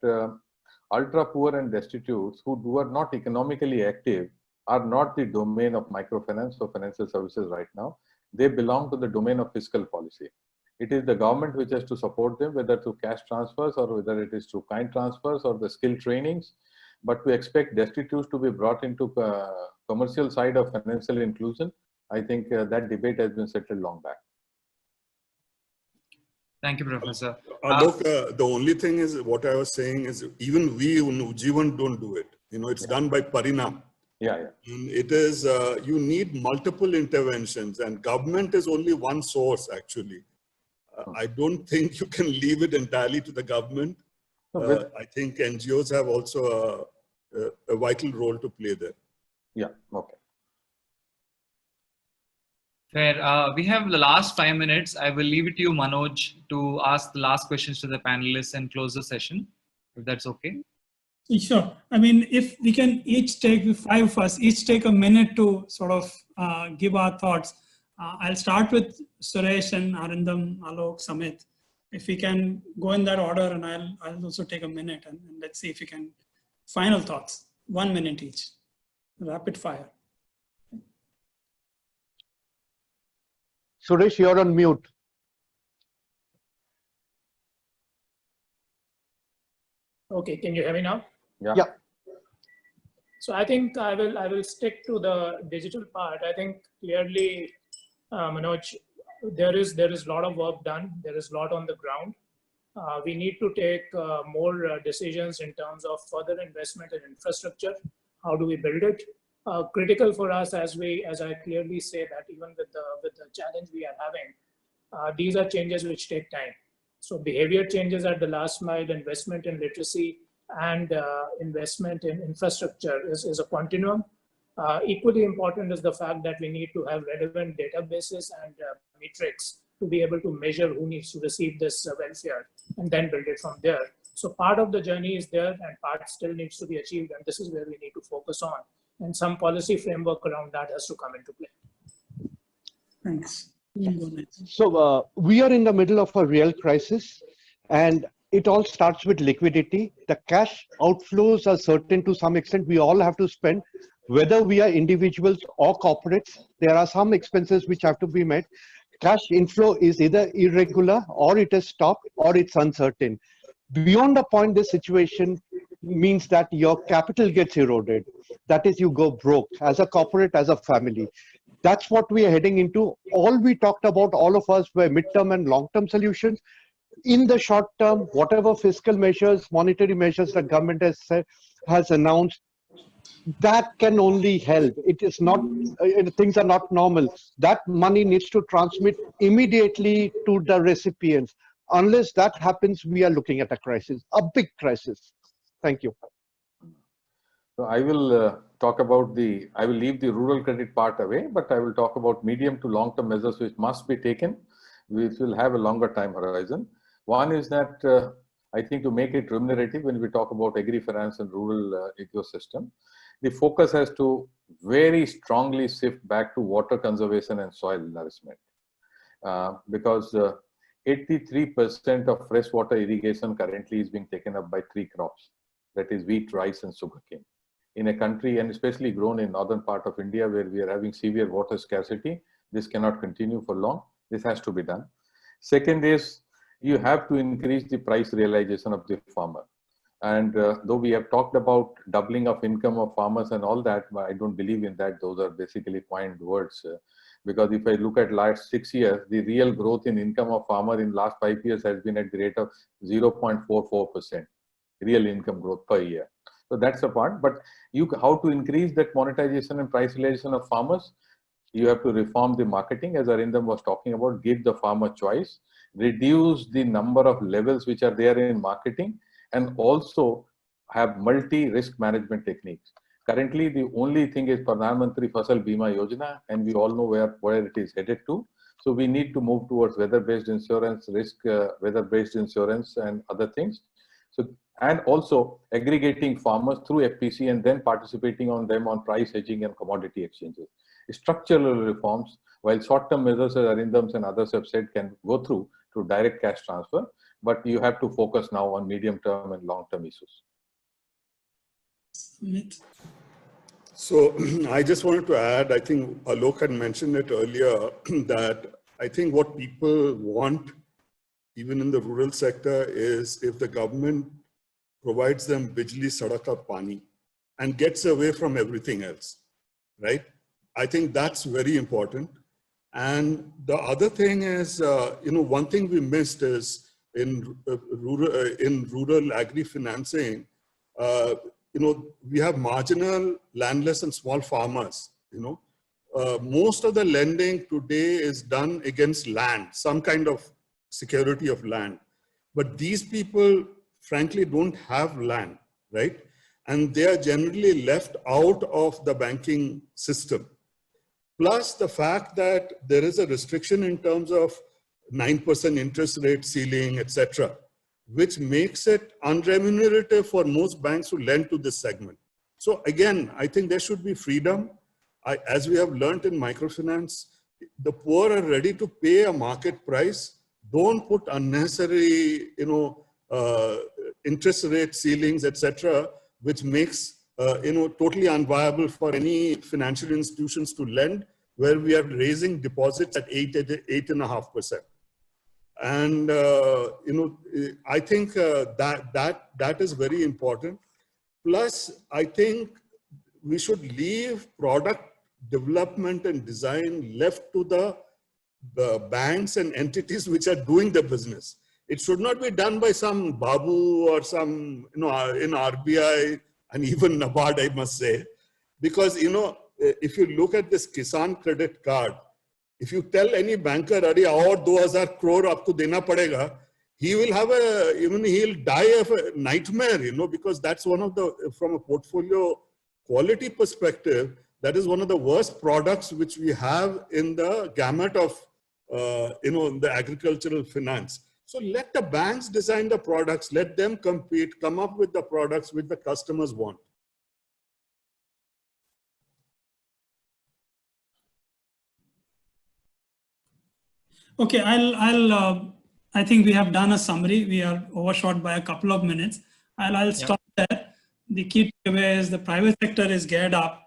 ultra poor and destitutes who are not economically active are not the domain of microfinance or financial services right now. They belong to the domain of fiscal policy. It is the government which has to support them, whether through cash transfers or whether it is through kind transfers or the skill trainings. But to expect destitutes to be brought into commercial side of financial inclusion, I think that debate has been settled long back. Thank you, Professor. Look, the only thing is what I was saying is even we in Ujjivan don't do it. It's done by Parinam. Yeah. And it is, you need multiple interventions, and government is only one source actually. I don't think you can leave it entirely to the government. I think NGOs have also a vital role to play there. Yeah, okay. Fair. We have the last 5 minutes. I will leave it to you, Manoj, to ask the last questions to the panelists and close the session. if that's okay. Sure. I mean, if we can each take, the 5 of us, each take a minute to sort of give our thoughts. I'll start with Suresh and Arindam, Alok, Samit. If we can go in that order, and I'll also take a minute, and let's see if we can, final thoughts, 1 minute each, rapid fire. Suresh, you're on mute. Okay, can you hear me now? Yeah. So I think I will stick to the digital part. I think clearly, Manoj, there is a lot of work done. There is a lot on the ground. We need to take more decisions in terms of further investment in infrastructure. How do we build it? Critical for us, as I clearly say that even with the challenge we are having, these are changes which take time. So behavior changes at the last mile, investment in literacy, and investment in infrastructure is a continuum. Equally important is the fact that we need to have relevant databases and metrics to be able to measure who needs to receive this welfare and then build it from there. So part of the journey is there and part still needs to be achieved, and this is where we need to focus on. And some policy framework around that has to come into play. Thanks. So we are in the middle of a real crisis, and it all starts with liquidity. The cash outflows are certain to some extent. We all have to spend, whether we are individuals or corporates. There are some expenses which have to be met. Cash inflow is either irregular, or it has stopped, or it's uncertain. Beyond a point, this situation means that your capital gets eroded. That is, you go broke as a corporate, as a family. That's what we are heading into. All we talked about, all of us, were midterm and long-term solutions. In the short term, whatever fiscal measures, monetary measures that government has announced, that can only help. It is not, things are not normal. That money needs to transmit immediately to the recipients. Unless that happens, we are looking at a crisis, a big crisis. Thank you. So I will talk about I will leave the rural credit part away, but I will talk about medium to long-term measures which must be taken, which will have a longer time horizon. One is that I think to make it remunerative, when we talk about agri-finance and rural ecosystem, the focus has to very strongly shift back to water conservation and soil nourishment. Because 83% of freshwater irrigation currently is being taken up by 3 crops, that is wheat, rice, and sugarcane. In a country, and especially grown in northern part of India, where we are having severe water scarcity, this cannot continue for long. This has to be done. Second is, you have to increase the price realization of the farmer. And though we have talked about doubling of income of farmers and all that, I don't believe in that. Those are basically coined words. Because if I look at last 6 years, the real growth in income of farmer in last 5 years has been at the rate of 0.44% real income growth per year. So that's a part. But how to increase that monetization and price realization of farmers? You have to reform the marketing, as Arindam was talking about, give the farmer choice, reduce the number of levels which are there in marketing, and also have multi-risk management techniques. Currently, the only thing is Pradhan Mantri Fasal Bima Yojana, and we all know where it is headed to. So we need to move towards weather-based insurance, weather-based insurance, and other things. So, and also aggregating farmers through FPC and then participating on them on price hedging and commodity exchanges. Structural reforms, while short-term measures, as Arindam and others have said, can go through to direct cash transfer, but you have to focus now on medium-term and long-term issues. So I just wanted to add, I think Alok had mentioned it earlier, that I think what people want, even in the rural sector, is if the government provides them Bijli Sadaka Pani and gets away from everything else, right? I think that's very important. And the other thing is, one thing we missed is in rural agri-financing, we have marginal landless and small farmers, most of the lending today is done against land, some kind of security of land. But these people, frankly, don't have land, right? And they are generally left out of the banking system. Plus the fact that there is a restriction in terms of 9% interest rate ceiling, etc. which makes it unremunerative for most banks to lend to this segment. So again, I think there should be freedom. As we have learned in microfinance, the poor are ready to pay a market price. Don't put unnecessary, interest rate ceilings, etc., which makes totally unviable for any financial institutions to lend, where we are raising deposits at 8.5%. And I think that is very important. Plus, I think we should leave product development and design left to the banks and entities which are doing the business. It should not be done by some Babu or some, in RBI and even NABARD, I must say. Because, if you look at this Kisan credit card, if you tell any banker, "Arey, aur 2,000 crore aapko dena padega," he will have he'll die of a nightmare, because that's one of from a portfolio quality perspective, that is one of the worst products which we have in the gamut of, the agricultural finance. So let the banks design the products, let them compete, come up with the products which the customers want. Okay, I think we have done a summary. We are overshot by a couple of minutes. I'll stop there. The key takeaway is the private sector is geared up.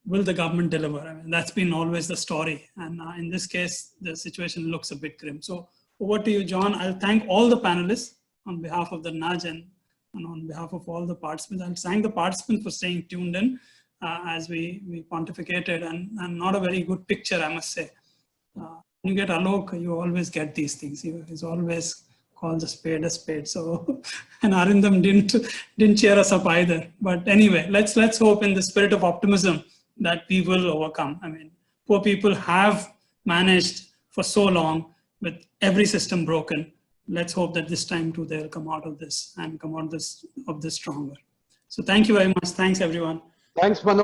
Will the government deliver? I mean, that's been always the story. And in this case, the situation looks a bit grim. So over to you, John. I'll thank all the panelists on behalf of the NUJ and on behalf of all the participants. I'll thank the participants for staying tuned in as we pontificated, and not a very good picture, I must say. When you get Alok, you always get these things. He's always calls a spade a spade. So, and Arindam didn't cheer us up either. But anyway, let's hope in the spirit of optimism that we will overcome. I mean, poor people have managed for so long with every system broken. Let's hope that this time too they'll come out of this and come out of this stronger. So thank you very much. Thanks everyone. Thanks, Manoj.